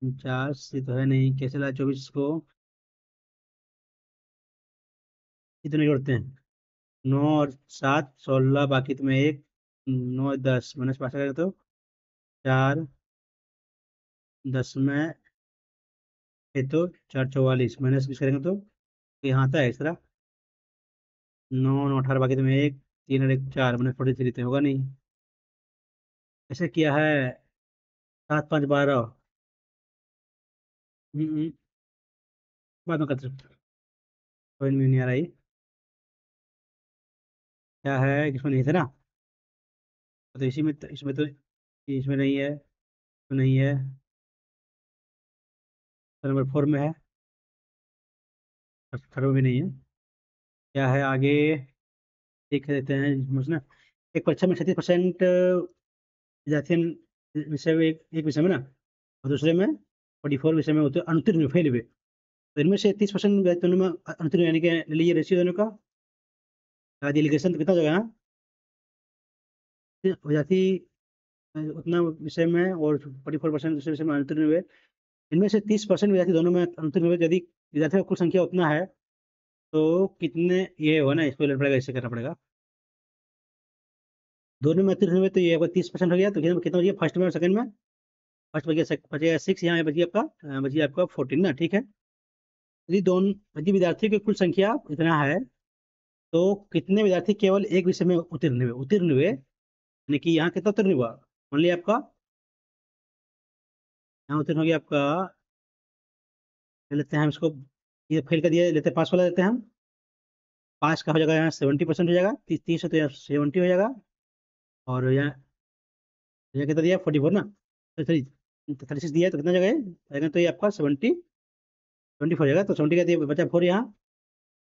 49 ये तो है नहीं, कैसे लाया 24 को? कितने जोड़ते हैं? 9 और 7 16, बाकी तुम्हें एक, 9 10 माइनस 5 करेगा तो 4, 10 में ये तो 4 44 माइनस 20 करेंगे तो यहाँ आता है इस तरह। 9 9 18, बाकी तुम्हें एक, 3 और एक 4 माइनस 43, तो होगा नहीं। ऐसे किया है। 7 5 12। बाद में कर सकते। कोई नहीं आ रही। क्या है, इसमें नहीं थे ना? तो इसी में इसमें तो, इसमें नहीं है, तो नहीं है, तो नंबर 4 में है, और थर्ड में भी नहीं है। क्या है आगे? देख देते हैं समझना। एक परीक्षा में 36% विद्यार्थी विषय में, एक विषय में ना, और दूसरे में 44 विषय में होते अनुत्तीर्ण हुए, फेल हुए। तो इनमें से 30% विद्यार्थियों में अनुत्तीर्ण, यानी कि ले लीजिए रेशियो दोनों का, यदि एलिगेशन तो कितना हो जाएगा ना? विद्यार्थी उतना विषय में, और 44% दूसरे विषय में अनुत्तीर्ण हुए। इनमें से 30% विद्यार्थी दोनों में अनुत्तीर्ण हुए। यदि विद्यार्थियों की कुल संख्या उतना है, तो कितने ये होगा ना, इसको लेना पड़ेगा, इससे करना पड़ेगा। दोनों में उत्तीर्ण हुए तो ये आपका 30% हो गया, तो कितना कितना बच गया फर्स्ट में और सेकंड में? फर्स्ट बच गया 6, यहाँ बच गया आपका, बच गया आपका 14 ना। ठीक है। यदि विद्यार्थियों की कुल संख्या इतना है, तो कितने विद्यार्थी केवल एक विषय में उत्तीर्ण हुए, यानी कि यहाँ कितना उत्तीर्ण हुआ? मान लिया आपका यहाँ उत्तीर्ण हो गया आपका, ले लेते हैं हम इसको, ये फेल कर दिया, लेते हैं पास वाला लेते हैं हम। पास का हो जाएगा यहाँ 70% हो जाएगा, 30 है तो यहाँ 70 हो जाएगा। और यहाँ कितना दिया 44 ना, तो 36 दिया है, तो कितना जगह है, तो ये आपका 24 हो जाएगा। तो 70 का दिया, बचा 4 यहाँ,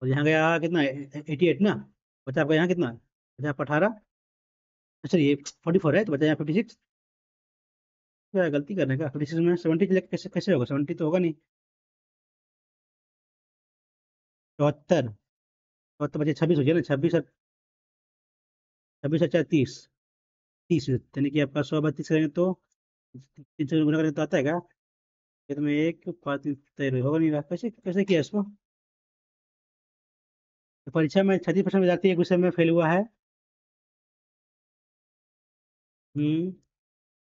और यहाँ गया कितना, 88 ना। बचा आपका यहाँ कितना, बचा आपका 18। अच्छा, ये 44 है, तो बचा यहाँ 56। क्या है, गलती करने का, 56 में 70 कैसे कैसे होगा, 70 तो होगा नहीं। चौहत्तर, चौहत्तर बचे 26 हो गया ना, 26 और 26 और 4 30, 30 यानी कि आपका 132 करेंगे तो 3 से गुना करेंगे तो आता है क्या? ये तो मैं एक 5 3 होगा नहीं रहा, कैसे कैसे किया इसको? तो परीक्षा में 36% विद्यार्थी एक विषय में फेल हुआ है।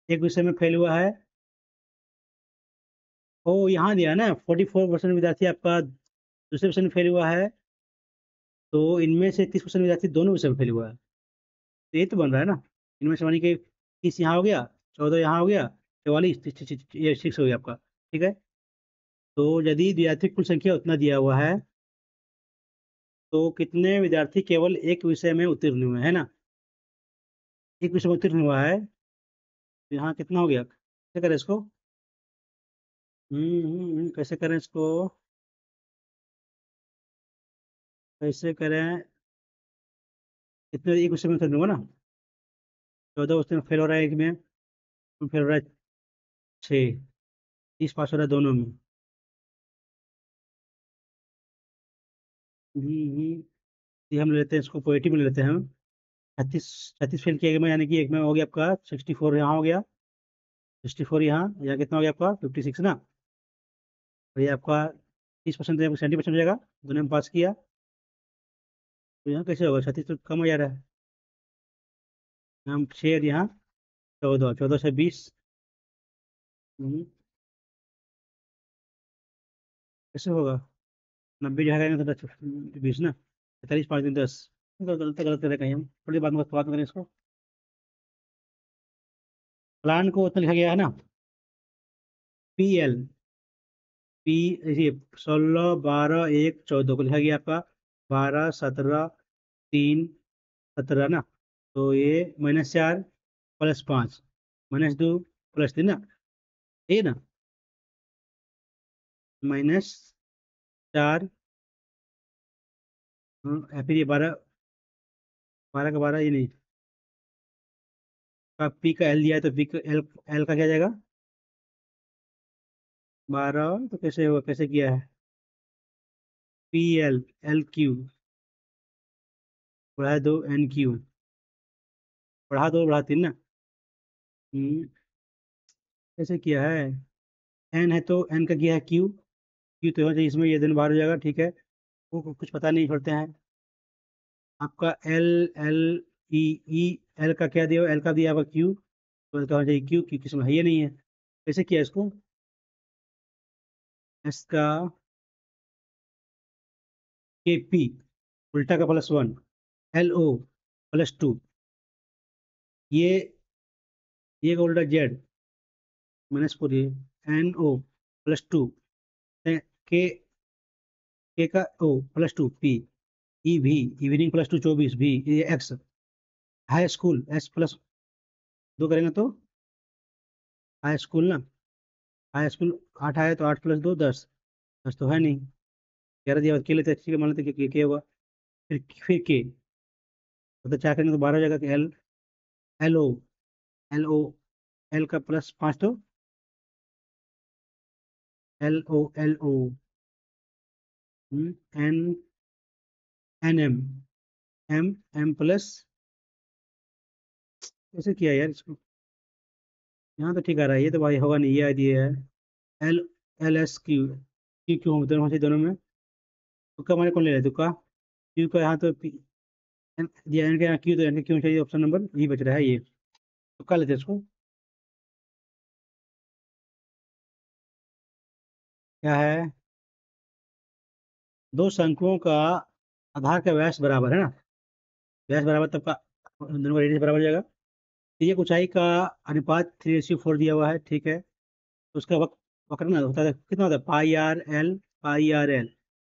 एक विषय में फेल हुआ है। ओ यहाँ दिया ना 44% विद्यार्थी आपका दूसरे विषय में फेल हुआ है, तो इनमें से 30% विद्यार्थी दोनों विषय में फेल हुआ है। तो ये तो बन रहा है ना, इनमें से मानी कि 30 यहाँ हो गया, 14 यहाँ हो गया, 44, ये 6 हो गया आपका। ठीक है। तो यदि विद्यार्थी की कुल संख्या उतना दिया हुआ है, तो कितने विद्यार्थी केवल एक विषय में उत्तीर्ण हुए हैं ना? एक विषय में उत्तीर्ण हुआ है, तो यहाँ कितना हो गया? कैसे करें इसको? कैसे करें इसको? कैसे करें? कितने एक विषय में उत्तीर्ण हुआ ना? 14 उसमें फेल हो रहा है, एक में फेल हो रहा है 6, 30 पास हो रहा है दोनों में। ये हम ले लेते हैं, इसको पॉजिटिव में ले लेते हैं हम। 36, 36 फेल किया गया में, यानी कि एक में हो गया आपका 64, यहाँ हो गया 64, यहाँ यहाँ कितना हो गया आपका 56 ना। और ये आपका 30% 70% हो जाएगा, दोनों में पास किया। तो यहाँ कैसे होगा? 36 तो कम हो जा रहा है। हम 6 और यहाँ 14, 14 से 20। हम्म, कैसे होगा? 90 जो है तो 20 ना, 45 5 दिन 10। गलत गलत कर कहीं हम, थोड़ी बात में बात करें इसको। प्लान को उतना लिखा गया है ना, PL, पी, ये 16 12 1 14 को लिखा गया आपका, 12 17 3 17 ना। तो ये -4 + 5 -2 + 3 ना, ये ना, -4। या फिर ये 12, 12 का 12, ये नहीं, का पी का एल दिया है तो पी का एल, एल का क्या जाएगा? 12, तो कैसे होगा, कैसे किया है? PL, LQ बढ़ा 2 NQ, बढ़ा 3 ना। हम्म, कैसे किया है? एन है तो एन का किया है क्यू, क्यू तो होना चाहिए इसमें, ये दिन बाहर हो जाएगा, ठीक है। वो कुछ पता नहीं, छोड़ते हैं। आपका एल, एल, ई एल का क्या दिया? एल का दिया आपका क्यू, तो एल का होना चाहिए क्यू, क्यू किसमें है, ये नहीं है। कैसे किया इसको? एस का KP उल्टा का +1, LO +2, ये ये का उल्टा जेड -4, ये NO +2, के के का O +2 P, EV इवनिंग +2 24 भी, ये एक्स हाई स्कूल S +2 करेंगे तो हाई स्कूल ना, हाई स्कूल 8 आया तो 8 + 2 10, 10 तो है नहीं। 11 दिया, के लेते ठीक है, मान लेते के होगा। फिर के, मतलब 4 करेंगे तो 12 हो जाएगा। एल, LO, एल का +5 तो LO, N, NM, M plus, कैसे किया यार इसको? यहाँ तो ठीक आ रहा है, ये तो भाई होगा नहीं, ये आइडिया है। LSQ, क्यू क्यों होते हैं दोनों में? तुक्का मारे कौन ले रहा है तुक्का? क्यू का यहाँ तो दिया, एन का यहाँ क्यू, तो एन का क्यों चाहिए, ऑप्शन नंबर ये बच रहा है, ये तुक्का लेते हैं इसको। क्या है? दो शंकुओं का आधार का व्यास बराबर है ना, व्यास बराबर तब का दोनों का रेडियस बराबर हो जाएगा। तो ये ऊंचाई का अनुपात 3:4 दिया हुआ है, ठीक है। तो उसका वक्र ना होता है, कितना होता है? पाई आर एल,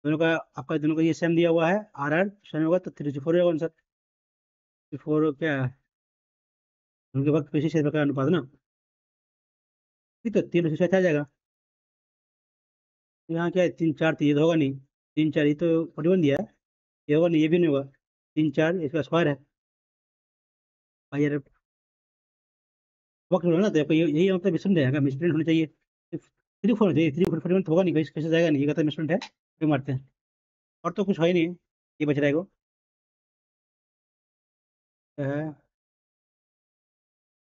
दोनों का, आपका दोनों का ये सेम दिया हुआ है, आर सेम होगा तो 3:4 होगा आंसर। 4 क्या है? उनके वक्त पेशी क्षेत्र का अनुपात ना, ठीक, तो 3 आ जाएगा। तो यहाँ क्या है? 3 4, तो ये तो होगा नहीं, 3 4 ये तो 41 दिया है, ये होगा नहीं, ये भी नहीं होगा। 3 4 इसका स्क्वायर है, पाई आर, वक्र होगा ना, तो आपको यही मतलब मिसप्रिंट जाएगा, मिसप्रिंट होना चाहिए। 3 4 होना चाहिए, 3 4 41 तो होगा नहीं, कैसे कैसे जाएगा नहीं, ये कहता है मिसप्रिंट है, क्यों मारते हैं? और तो कुछ है ही नहीं, ये बच रहेगा। क्या है?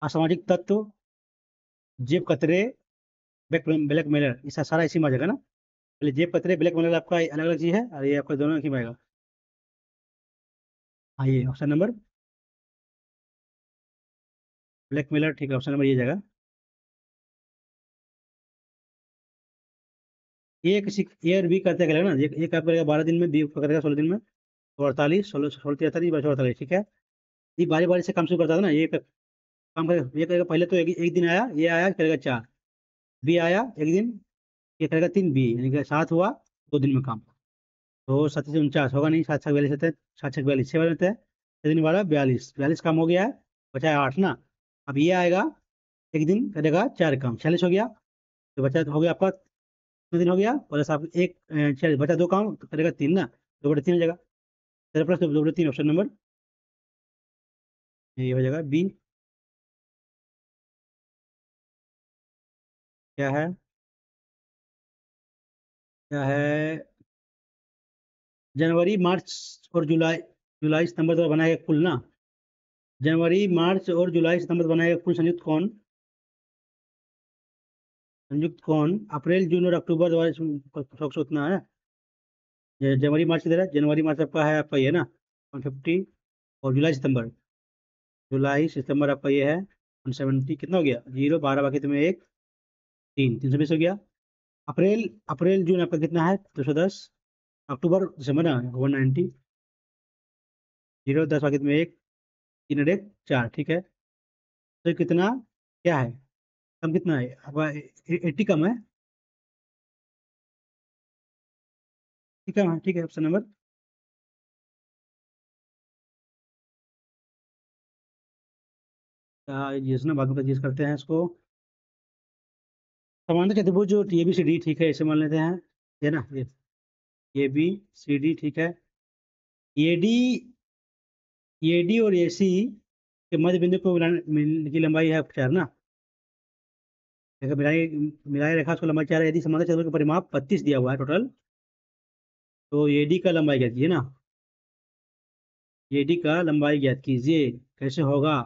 असामाजिक तत्व, जेब कतरे, ब्लैक मेलर, इसका सारा इसी में आ जाएगा ना। पहले जेब कतरे, ब्लैक मेलर आपका अलग अलग चीज़ है, और ये आपका दोनों एक ही में आएगा। हाँ, ये ऑप्शन नंबर ब्लैक मेलर, ठीक है, ऑप्शन नंबर ये जाएगा। ये किसी ए और बी करते करेगा ना, ये क्या करेगा 12 दिन में, बी करेगा 16 दिन में, तो 48, 16 16 43 ठीक है। ये बारी बारी से काम शुरू करता था ना, ये काम करेगा, ये करेगा पहले तो एक दिन आया, ये आया करेगा 4, बी आया एक दिन, ये करेगा 3, बी यानी कि 7 हुआ 2 दिन में काम। तो 37 49 होगा नहीं, 7 6 42 होते हैं, 7 6 42 6 होते हैं, 6 दिन 12 42, 42 काम हो गया है, बचा है 8 ना। अब ये आएगा एक दिन करेगा 4 काम, 46 हो गया। तो बचा हो गया आपका कितने दिन हो गया, प्लस आप एक 46 बचा 2 काम तो करेगा 3 ना, 2/3 हो जाएगा। 13 + 2/3, ऑप्शन नंबर ये हो जाएगा बी। क्या है? क्या है? जनवरी मार्च और जुलाई, जुलाई सितंबर तो बनाएगा कुल ना, जनवरी मार्च और जुलाई सितंबर बनाएगा कुल संयुक्त कौन? संयुक्त कौन अप्रैल जून और अक्टूबर द्वारा सौ उतना है। जनवरी मार्च किधर है? जनवरी मार्च आपका है, आपका ये ना 150, और जुलाई सितंबर, जुलाई सितंबर आपका ये है 170, कितना हो गया, 0 12 बाकी तुम्हें एक, 3 320 हो गया। अप्रैल अप्रैल जून आपका कितना है, 210, अक्टूबर दिसंबर ना 190, 0 10 बाकी तुम्हें एक, 3 और एक 4 ठीक है। तो ये कितना क्या है, कम कितना है आपका, 80 कम है, ठीक है, हाँ ठीक है, ऑप्शन नंबर जिस ना बाद में जिस करते हैं इसको, समांतर चतुर्भुज जो ए बी सी डी ठीक है, इसे मान लेते हैं, ये ना ये ए बी सी डी ठीक है। ए डी, ए डी और ए सी के मध्य बिंदु को मिलाने की लंबाई है 4 ना, अगर मिलाई मिलाई रेखा उसको लंबाई 4 है, यदि समांतर चतुर्भुज का परिमाप 32 दिया हुआ है टोटल, तो ए डी का लंबाई ज्ञात कीजिए ना, ए डी का लंबाई ज्ञात कीजिए, कैसे होगा?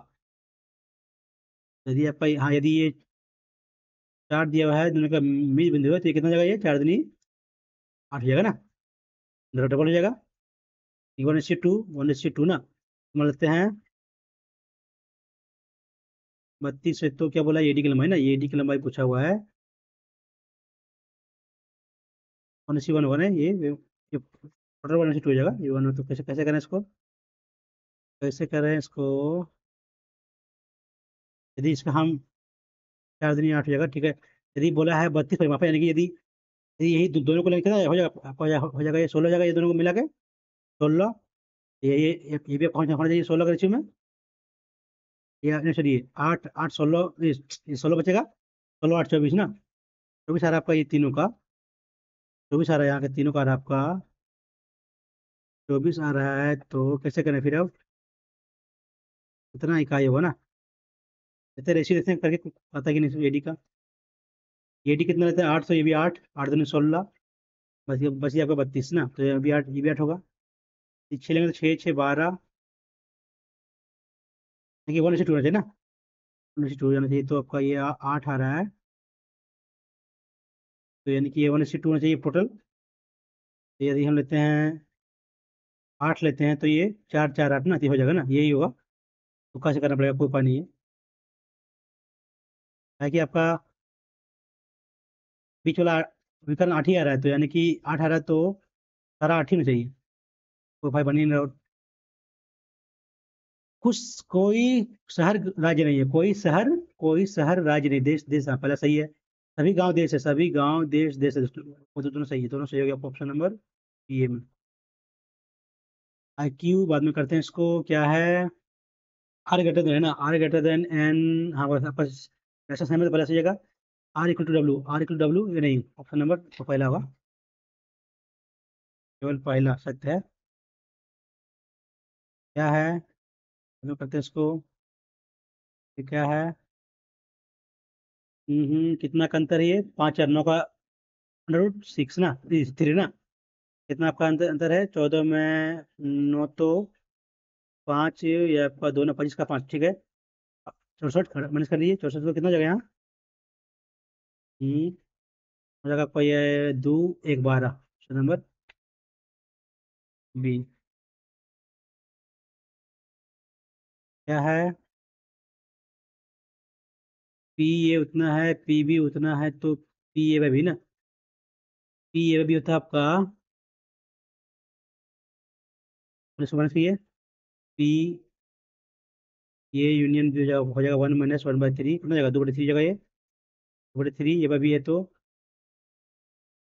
यदि आपका हाँ, यदि ये 4 दिया हुआ है, दोनों का मिल बिंदु है, तो ये कितना हो जाएगा, ये 4 दूनी 8 हो जाएगा ना, डबल हो जाएगा, 1:2, 1:2 ना, मान लेते हैं 32 से, तो क्या बोला, एडी की लंबाई ना, एडी की लंबाई पूछा हुआ है, 1:1 होगा ना, ये टोटल 1:2 हो जाएगा, ये 1, तो कैसे कैसे करें इसको, कैसे करें इसको? यदि इसका हम 4 दूनी 8 हो जाएगा ठीक है। यदि बोला है 32 परिमाप है, यानी कि यदि यदि यही दोनों को लेकर हो जाएगा, आपका हो जाएगा ये 16 हो जाएगा, ये दोनों को मिला के 16, ये भी पहुंच होना चाहिए 16 का रेशियो में, ये सॉरी 8 8 16, ये 16 बचेगा, 16 8 24 ना, 24 आ रहा है आपका ये तीनों का, 24 आ रहा है यहाँ के तीनों का, आ रहा है आपका 24 आ रहा है, तो कैसे करें फिर अब, इतना इकाई होगा ना, इतने रेशियो देखते हैं करके पता कि नहीं एडी का, एडी कितना रहता है 8, तो ये भी 8, 8 दूनी 16, बस ये आपका 32 ना, तो ये भी 8, ये भी 8 होगा, ये 6 लेंगे तो 6 6 12, देखिए 1:2 होना चाहिए ना, 1:2 जाना चाहिए, तो आपका ये 8 आ रहा है, तो यानी कि ये 1:2 होना चाहिए टोटल। तो यदि हम लेते हैं 8 लेते हैं, तो ये 4 4 8 ना, तो ये हो जाएगा ना, यही होगा, तो कैसे करना पड़ेगा, कोई उपाय नहीं है, है कि आपका बीच वाला विकर्ण 8 ही आ रहा है, तो यानी कि 8 आ रहा है, तो सारा 8 ही में चाहिए, कोई उपाय बन ही नहीं रहा। कुछ कोई शहर राज्य नहीं है, कोई शहर राज्य नहीं, देश देश, हाँ पहला सही है, सभी गांव देश है, सभी गांव देश देश है, वो तो दोनों सही है, दोनों सही हो गया, ऑप्शन नंबर ये में। आई क्यू बाद में करते हैं इसको, क्या है, आर ग्रेटर देन है ना, आर ग्रेटर देन एन, हाँ बस बस, ऐसा सहमत तो पहले सही जगह, R equal to W, R equal to W ये नहीं, ऑप्शन नंबर तो पहला होगा, केवल पहला सत्य है। क्या है, हम लोग करते हैं इसको, ये क्या है, कितना का अंतर है ये, 5 और 9 का √6 ना, 3 ना, कितना आपका अंतर अंतर है? 14 में 9 तो 5, या आपका 2 ना 25 का 5, ठीक है। 64 माइनस कर लीजिए, 64 को कितना हो जाएगा यहाँ? हो जाएगा आपका ये 2 1 12, ऑप्शन नंबर बी। क्या है? पी ये उतना है, पी भी उतना है, तो पी ये भी ना, पी ये भी होता है आपका, इसको माइनस कीजिए। पी ये यूनियन भी हो जाएगा 1 - 1/3, कितना हो जाएगा? 2/3 जगह ये 2/3, ये भी है तो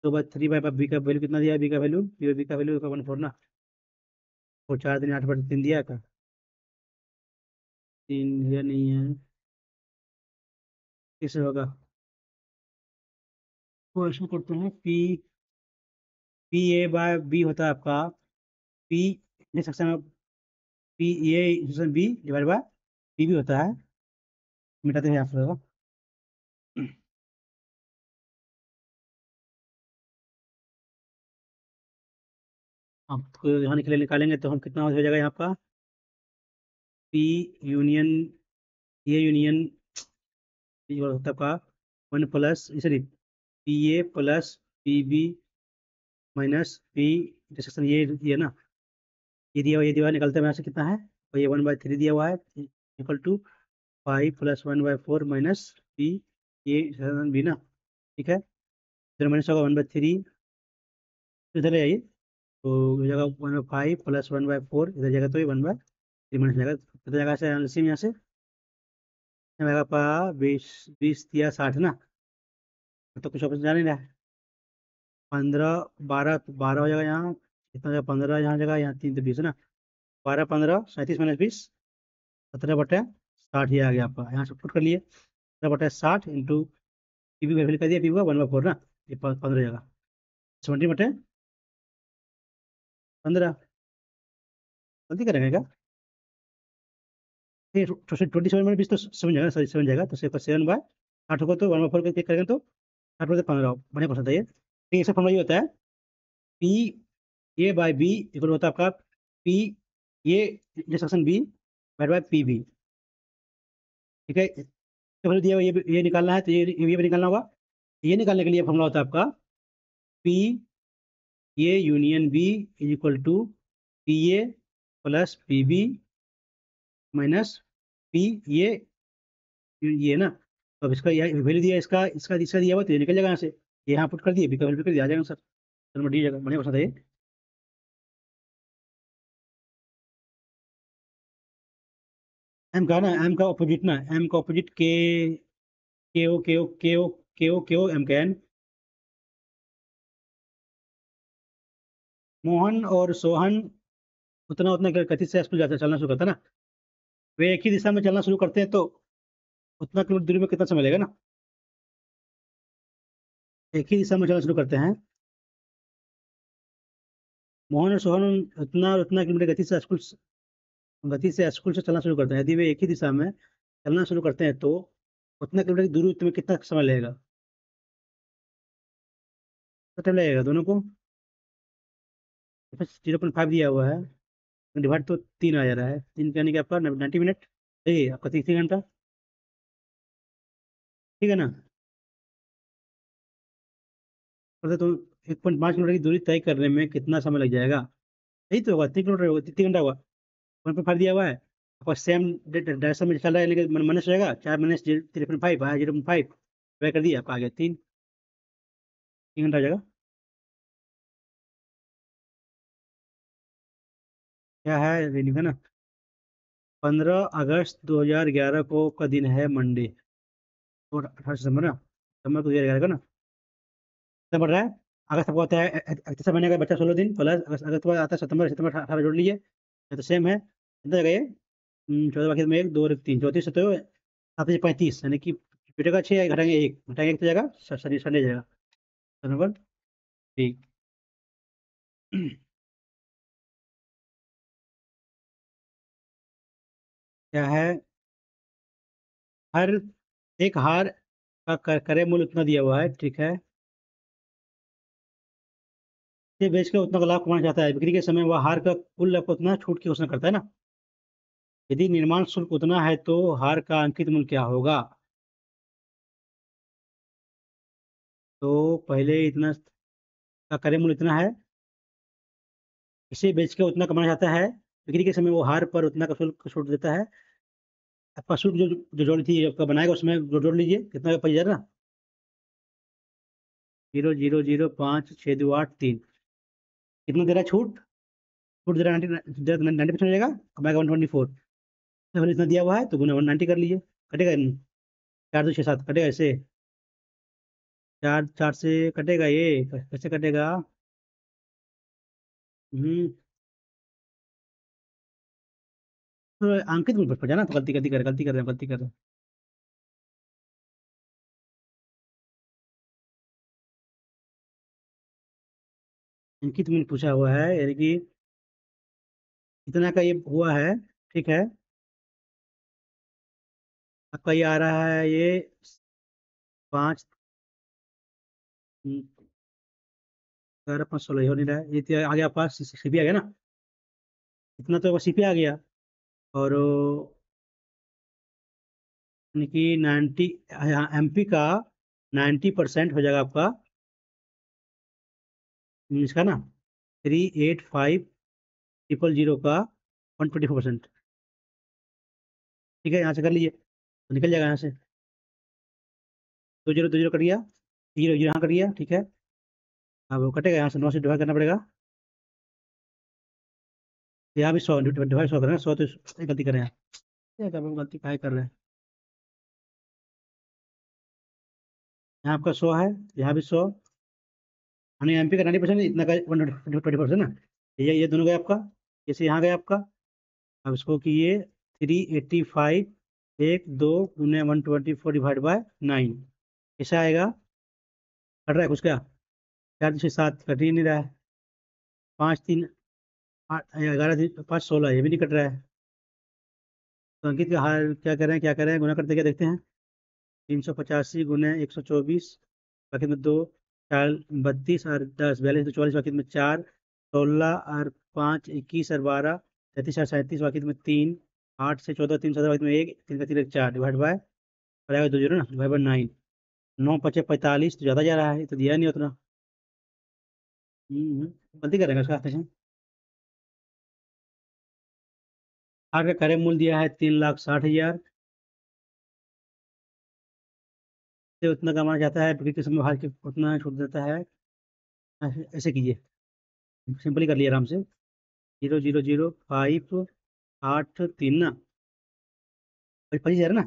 2/3 बाई बी का वैल्यू कितना दिया? बी का वैल्यू, बी का वैल्यू 1/4 ना, और 4 दिन 8/3 दिया था। 3 ये नहीं है, किससे होगा? तो ऐसा करते हैं, P P A by B होता है आपका, पी इस सेक्शन में, P A section B divide by P भी होता है, मिटाते हैं आपको। अब तो यहाँ निकालेंगे तो हम कितना हो जाएगा यहाँ का? पी यूनियन ए यूनियन, ये होता है आपका 1 plus, sorry, P A plus P B minus P intersection ये ना, ये दिया हुआ निकलता है यहाँ से, कितना है? और ये 1/3 दिया हुआ है, इक्वल टू 5 + 1/4 माइनस पी ये बी ना, ठीक है। फिर माइनस होगा 1/3, इधर ले आइए, तो हो जाएगा 1/5 + 1/4, इधर जाएगा तो ये 1/3 माइनस जाएगा, कितना जगह से एलसीएम यहाँ से मेरा पा 20 20 दिया 60 ना, तो कुछ ऑप्शन जा नहीं रहा है। 15 12 तो 12 हो जाएगा यहाँ, कितना हो जाएगा? 15 यहाँ जगह, यहाँ 3 तो 20 है ना, 12 15 37 माइनस 20, 17/60 ये आ गया आपका, यहाँ से पुट कर लिए। 17/60 इंटू पी बी वैल्यू कर दिया, पी का 1/4 ना, ये 15 जगह 70/15, गलती करेंगे क्या? ये 27 में 20 तो 7 जाएगा, सॉरी 7 जाएगा, तो 7/60 होगा, तो 1/4 को क्लिक करेंगे तो 60/15, बढ़िया क्वेश्चन था ये। ठीक है, इसका फॉर्मूला ये होता है, P A by B equal होता है आपका P A intersection B divide by P B, ठीक है। तो मैंने दिया हुआ ये निकालना है, तो ये भी निकालना होगा। ये निकालने के लिए फॉर्मूला होता है आपका P A union B is equal to P A plus P B minus P ये ना। तो अब इसका वैल्यू दिया, इसका इसका इसका दिया हुआ, तो ये निकल जाएगा यहाँ से, ये यहाँ पुट कर दिए, बी का वैल्यू कर दिया, आ जाएगा सर। चलो डी जगह, बढ़िया क्वेश्चन था ये। एम का ना, एम का ऑपोजिट ना, एम का ऑपोजिट के ओ एम का एन। मोहन और सोहन उतना उतना गति से स्कूल जाते चलना शुरू करता है ना, वे एक ही दिशा में चलना शुरू करते हैं, तो उतना किलोमीटर दूरी में कितना समय लगेगा ना? एक ही दिशा में चलना शुरू करते हैं, मोहन और सोहन उतना और उतना किलोमीटर गति से स्कूल से चलना शुरू करते हैं, यदि वे एक ही दिशा में चलना शुरू करते हैं, तो उतना किलोमीटर की दूरी तुम्हें कितना समय लगेगा? कितना टाइम लगेगा दोनों को? 0.5 दिया हुआ है, डिवाइड तो 3 आ जा रहा है, 3 यानी कि आपका 90 मिनट, सही है आपका 3 घंटा, ठीक है ना। तो 1.5 किलोमीटर की दूरी तय करने में कितना समय लग जाएगा? यही तो होगा, 3 किलोमीटर होगा, 3 घंटा होगा। 1.5 दिया हुआ है आपका, सेम डायरेक्शन में चल रहा है, लेकिन माइनस रहेगा, 4 - 3.5 आया 0.5, वह कर दिया आपका, आ गया 3 घंटा हो जाएगा। क्या है रेन्यू है ना? 15 अगस्त 2011 को का दिन है मंडे, तो 18 सितंबर ना, सितंबर को 2011 का ना, कितना बढ़ रहा है? अगस्त आपको आता है 31 महीने का बच्चा 16 दिन, प्लस अगस्त अगस्त के बाद आता है सितंबर, सितंबर 18 जोड़ लीजिए, ये तो सेम है, कितना जगह ये? 14 बाकी में 1 2 और 3 34, तो 7 35, यानी कि बेटे का 6 घटाएंगे 1, घटाएंगे कितनी जगह? शनि संडे जाएगा, नंबर ठीक। क्या है? हर एक हार का क्रय मूल्य उतना दिया हुआ है, ठीक है। ये बेच के उतना का लाभ कमाना चाहता है, बिक्री के समय वह हार का कुल लाभ को उतना छूट की घोषणा करता है ना। यदि निर्माण शुल्क उतना है तो हार का अंकित मूल्य क्या होगा? तो पहले इतना का क्रय मूल्य इतना है, इसे बेच के उतना कमाना चाहता है, बिक्री के समय वो हार पर उतना का शुल्क छूट देता है। आपका शुल्क जो जो जोड़ी थी आपका बनाएगा उसमें जो जोड़ लीजिए, कितना का 50,000 ना। 0,005,628,3 कितना दे रहा है छूट? छूट दे रहा है 90% हो जाएगा, कमाएगा 124। तो इतना दिया हुआ है तो गुना 190 कर लीजिए, कटेगा 4 2 6 7 कटेगा ऐसे। 4 4 से कटेगा ये, कैसे कटेगा? हम्म तो अंकित में पड़ जाना, तो गलती गलती कर गलती कर रहे हैं, गलती कर रहे हैं। अंकित में पूछा हुआ है, यानी कि इतना का ये हुआ है, ठीक है। आपका ये आ रहा है ये 5 11 5 16 हो नहीं रहा है, ये तो आ गया आपका सीपी आ गया ना। इतना तो सीपी आ गया। और यानी कि 90, एमपी का 90% हो जाएगा आपका इसका ना, 385,000 का 124%। ठीक है, यहाँ से कर लीजिए तो निकल जाएगा यहाँ से। 2 0 2 0 कट गया, 0 0 यहाँ कट गया, ठीक है। अब वो कटेगा, यहाँ से 9 से डिवाइड करना पड़ेगा। यहाँ भी 100 डिवाइड 100 करना, 100 तो गलती कर रहे हैं। क्या कर रहे हैं? गलती काहे कर रहे हैं? यहाँ आपका 100 है, यहाँ भी 100। यानी एमपी का 90% इतना का 120% ना। ये दोनों गए आपका, जैसे यहाँ गया आपका। अब इसको कीजिए 385, 1 2 × 124 डिवाइड बाय 9, कैसा आएगा? कट रहा है कुछ क्या? 4 6 7 कट ही नहीं रहा है। 5 3 8 11 5 16 ये भी नहीं कट रहा है। तो अंकित का हार क्या करें, गुना करते क्या देखते हैं। 385 × 124, बाकी में 2, 4 32 और 10 42 तो 44, बाकी में 4 16 और 5 21 और 12 33 और 37, बाकी में 3 8 से 14 3 17, बाकी में 1 3 का 3 4 डिवाइड बाय पड़ेगा 2 0 ना, डिवाइड बाय 9। 9 5 45 तो ज़्यादा जा रहा है, ये तो दिया नहीं उतना। गलती करेंगे उसका हाथ से। आगे का क्रय मूल्य दिया है 3,60,000 से उतना कमाना चाहता है, बिक्री के समय हार के उतना छूट देता है। ऐसे कीजिए, सिंपल ही कर लिया आराम से। 0,005,8,3 ना, 25,000 ना।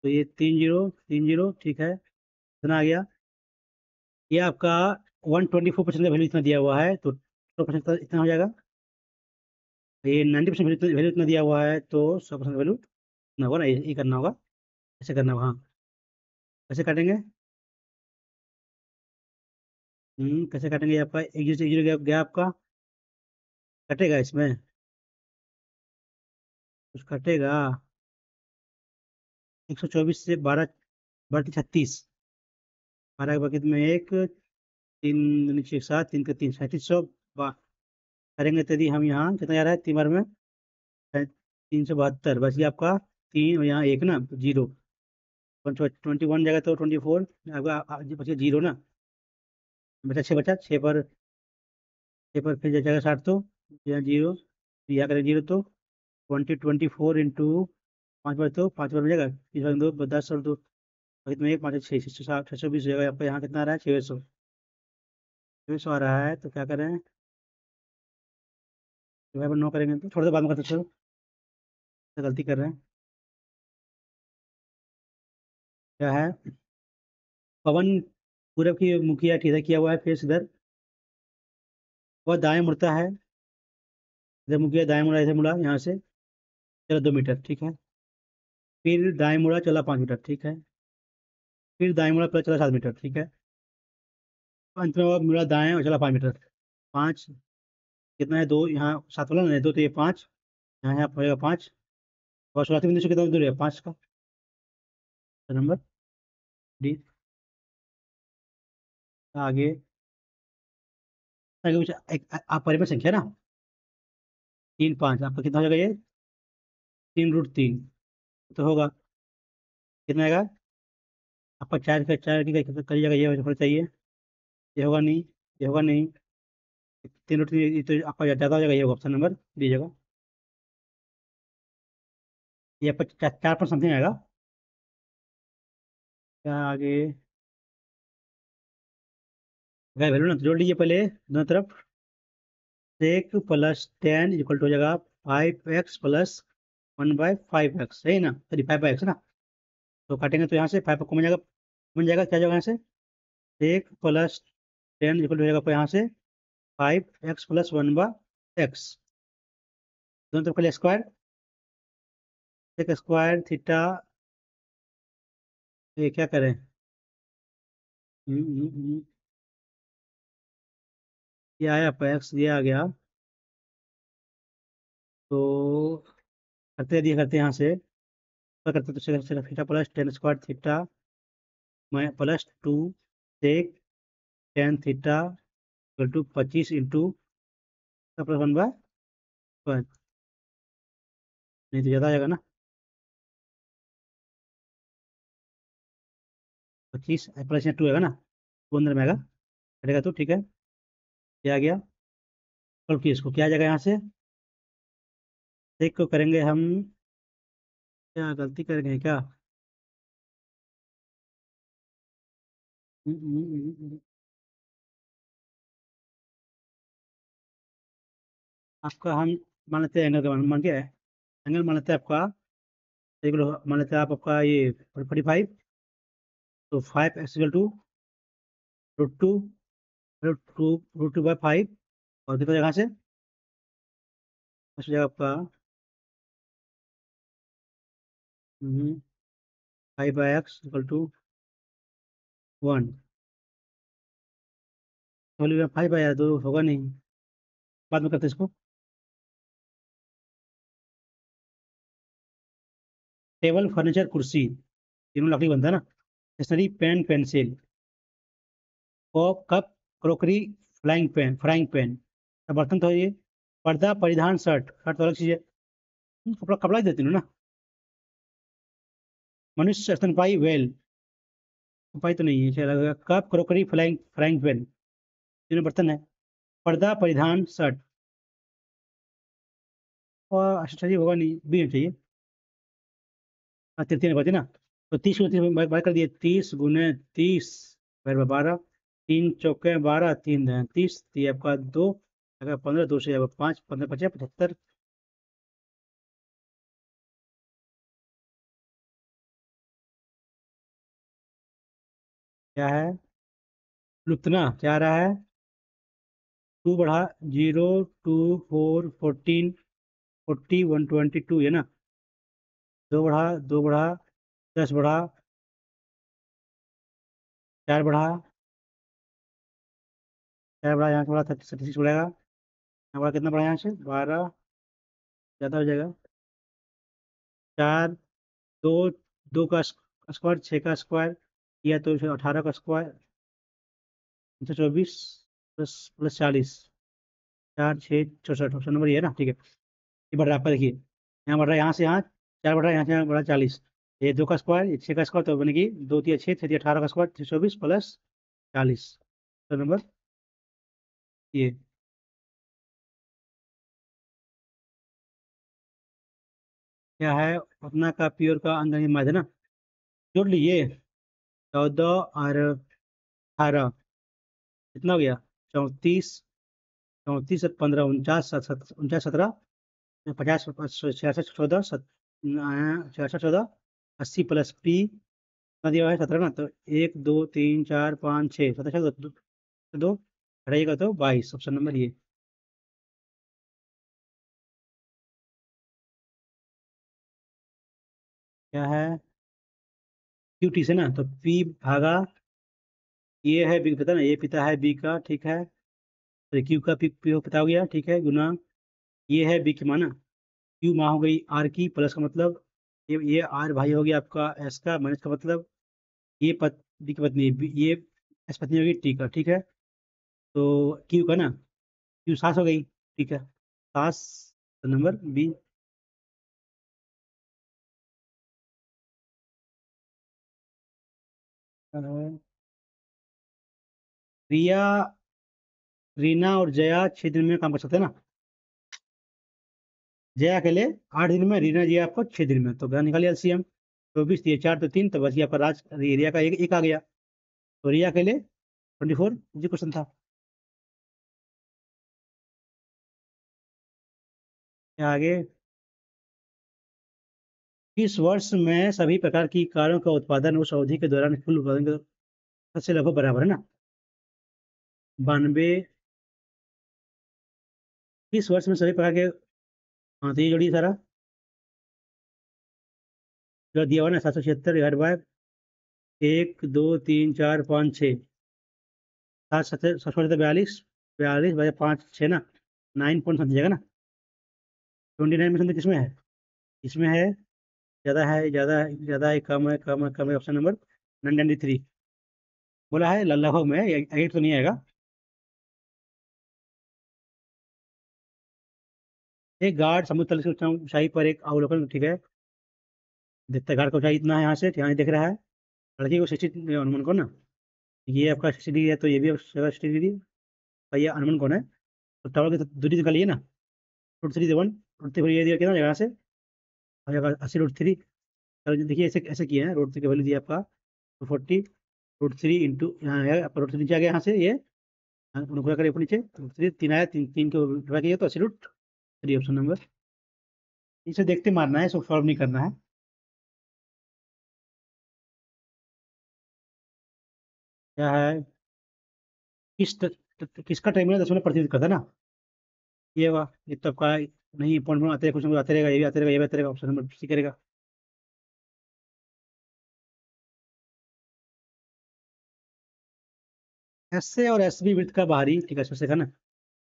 तो ये 3 0 3 0, ठीक है, इतना आ गया। ये आपका 124% का वैल्यू इतना दिया हुआ है, तो 100% इतना हो जाएगा। ये 90% वैल्यू इतना दिया हुआ है, तो 100% वैल्यू इतना होगा ना, ये करना होगा, ऐसे करना होगा, हाँ। कैसे काटेंगे? कैसे काटेंगे? ये आपका एक जीरो से एक जीरो गया गया आपका, कटेगा इसमें कुछ कटेगा। 124 से 12 बढ़ती 36, 12 के बकेट में एक, 3 नीचे 7 3 का 3 3700 करेंगे, तो यदि हम यहाँ कितना जा रहा है 3 बार में 372, बच गया आपका 3 और यहाँ एक ना, तो 0। 21 जगह तो 24 आपका बच गया 0 ना। बचा 6, बचा 6 पर, 6 पर फिर जगह 60 तो यहाँ 0, यहाँ करें 0 तो 24 इंटू 5 बार, तो 5 बार मिलेगा, 30 बार 2 10 और 2, में एक 5 6 620 हो जाएगा आपका। यहाँ कितना आ रहा है 600, 600 आ रहा है, तो क्या करें? डिवाइड बाय 9 करेंगे तो थोड़ा सा बाद में करते, चलो तो गलती कर रहे हैं। क्या है? पवन पूरब की मुखिया इधर किया हुआ है, फेस इधर, वह दाएं मुड़ता है। इधर मुखिया दाएं मुड़ा, इधर मुड़ा यहाँ से, चला 2 मीटर, ठीक है। फिर दाएं मुड़ा, चला 5 मीटर, ठीक है। फिर दाएं मुड़ा, चला 7 मीटर, ठीक है। अंत में वह मुड़ा दाएं और चला 5 मीटर। 5 कितना है? 2 यहाँ 7 वाला ना, 2 तो ये 5, यहाँ यहाँ पड़ेगा 5, और शुरुआती बिंदु से कितना दूर है 5 का नंबर डी। आगे आगे कुछ एक आप परिमेय संख्या ना, 3 5 आपका कितना हो जाएगा ये, 3√3 तो होगा कितना आएगा आपका, 4 का 4 की करी जगह ये होना चाहिए, ये होगा नहीं, ये होगा नहीं, 3√3 ये तो आपका ज़्यादा हो जाएगा, ये होगा ऑप्शन नंबर डी जगह, ये आपका 4 4 पर समथिंग आएगा। क्या आगे वैल्यू ना तो जोड़ लीजिए पहले दोनों तरफ, 6 + 10 इक्वल टू हो जाएगा 5x + 1/5x, सही है ना, सॉरी 5x ना, तो काटेंगे तो यहाँ से 5 को बन जाएगा क्या जाएगा यहाँ से, 6 + 10 इक्वल टू हो जाएगा आपको यहाँ से 5x + 1/x, दोनों तरफ पहले स्क्वायर, एक स्क्वायर थीटा, ये क्या करें, ये आया आपका एक्स, ये आ गया, तो करते हैं यहाँ से, क्या करते तो सिर्फ theta +10² theta +2 sec 10 theta equal to 25 into +1/5, नहीं तो ज़्यादा आ जाएगा ना, 25 प्लस या 2 आएगा ना, 2 अंदर में आएगा, कटेगा तो ठीक है, ये आ गया, सॉल्व किए इसको, क्या आ जाएगा यहाँ से, सेक को करेंगे हम, क्या गलती करेंगे क्या, हम्म, हम्म, हम्म, आपका हम मान लेते हैं एंगल का मान के, एंगल मान लेते हैं आपका, मान लेते हैं आप आपका ये 45, तो 5x = √2 और कितना जगह से, उस जगह आपका 5/x = 1, तो 5 आया तो होगा नहीं, बाद में करते हैं इसको, टेबल फर्नीचर कुर्सी तीनों लकड़ी बनता है ना, stationery pen pencil, cup cup crockery, frying pan, अब बर्तन तो ये, पर्दा परिधान शर्ट, शर्ट तो अलग चीज़ है, कपड़ा कपड़ा ही देती हूँ ना, मनुष्य स्तनपाई वेल, स्तनपाई तो नहीं है, चल अलग, कप क्रोकरी फ्राइंग पैन तीनों बर्तन है, पर्दा परिधान शर्ट, और आश्चर्य होगा नहीं, बी होना चाहिए, हाँ 3 बचे ना, तो 30 को 30 बार कर दिए, 30 × 30 / 12, 3 × 4 = 12, 3 × 30, तो ये आपका 2 अगर 15, 2 से 5, 15 × 5 = 75, क्या है, लुप्तना क्या आ रहा है, 2 बढ़ा 0 2 4 14 40 122 है ना, 2 बढ़ा 10 बढ़ा 4 बढ़ा, 4 बढ़ा यहाँ से बढ़ा 36 बढ़ेगा, यहाँ बढ़ा कितना बढ़ा यहाँ से 12, ज़्यादा हो जाएगा, 4 2 2 का स्क्वायर 6 का स्क्वायर, या तो 18 का स्क्वायर, 24 प्लस 40, 4 6 64, ऑप्शन नंबर ये है ना, ठीक है, ये बढ़ रहा है आपका, देखिए यहाँ बढ़ रहा है, यहाँ से यहाँ 4 बढ़ रहा है, यहाँ से यहाँ बढ़ रहा है 40, ये 2 का स्क्वायर, ये 6 का स्क्वायर, तो बनेगी 2 3 6 6 18 का स्क्वायर 24 प्लस 40, ऑप्शन नंबर ये, क्या है, अपना का प्योर का अंदर माध्य ना, जोड़ लीजिए, 14 और 18 कितना हो गया, 34, 34 और 15 49, 49 17, 50 66 14 66 14, 80 प्लस पी कितना दिया हुआ है 17 ना, तो 1 2 3 4 5 6 17 दो हटाइएगा तो 22, ऑप्शन नंबर ये, क्या है, क्यूटी से ना, तो पी भागा, ये है बी पता ना, ये पिता है बी का, ठीक है, तो क्यू का पी पिता हो गया, ठीक है, गुना, ये है बी की माना, क्यू माँ हो गई आर की, प्लस का मतलब ये आर भाई हो गया आपका एस का, माइनस का मतलब ये बी की पत्नी ये एस पत्नी होगी टी का, ठीक है, तो क्यू का ना, क्यू सास हो गई, ठीक है। सास नंबर बी। रिया, रीना और जया 6 दिन में काम कर सकते हैं ना। जया अकेले 8 दिन में, रीना जी आपको 6 दिन में, तो बयान निकालिए एलसीएम। 24 दिए 4 तो 3, तो बस ये आपका राज रिया का एक आ गया। तो रिया अकेले 24 जी क्वेश्चन था। क्या आगे? किस वर्ष में सभी प्रकार की कारों का उत्पादन उस अवधि के दौरान कुल उत्पादन के सबसे लगभग बराबर है ना। 92। किस वर्ष में सभी प्रकार के, हाँ तो ये जोड़िए सारा जो दिया हुआ ना, 776 डिवाइड बाय 1 2 3 4 5 6, 7 7 42, 42 बाय 5 6 ना, 9 पॉइंट समझिएगा ना। 29 में समझे किसमें है? इसमें है, ज़्यादा है, ज़्यादा है, कम है, कम है, कम है, ऑप्शन नंबर 93 बोला है। लगभग में 8 तो नहीं आएगा। एक गार्ड समुद्र तल से ऊंचाई पर एक अवलोकन, ठीक है। देखते गार्ड का ऊंचाई इतना है, यहाँ से देख रहा है। लड़की को 60 अनुमान कौन ना, ये आपका 60 डिग्री है, तो ये भी 60 डिग्री। और ये अनुमान कौन है, तो टावर की दूरी निकालिए ना। √3 √3 ये दिया कितना यहाँ से आ जाएगा 80 √3। चलो देखिए ऐसे ऐसे किए हैं, √3 की वैल्यू दी आपका 240, √3 इंटू यहाँ है आपका √3 नीचे आ गया यहाँ से ये, गुणा करिए ऊपर नीचे, √3 3 आया, 3 को डिवाइड किया तो 80 √3, ऑप्शन नंबर। इसे देखते मारना है, इसको सॉल्व नहीं करना है। क्या है? किसका टर्मिनल 10 मिनट प्रतिनिधित्व करता है ना। ये वाह, ये तो आपका नहीं, पॉइंट आते हैं, कुछ ना कुछ आते रहेगा, ये भी आते रहेगा, ये भी आते रहेगा, ऑप्शन नंबर सी करेगा। एस ए और एस बी वृत्त का बाहरी, ठीक है, इसमें से है ना,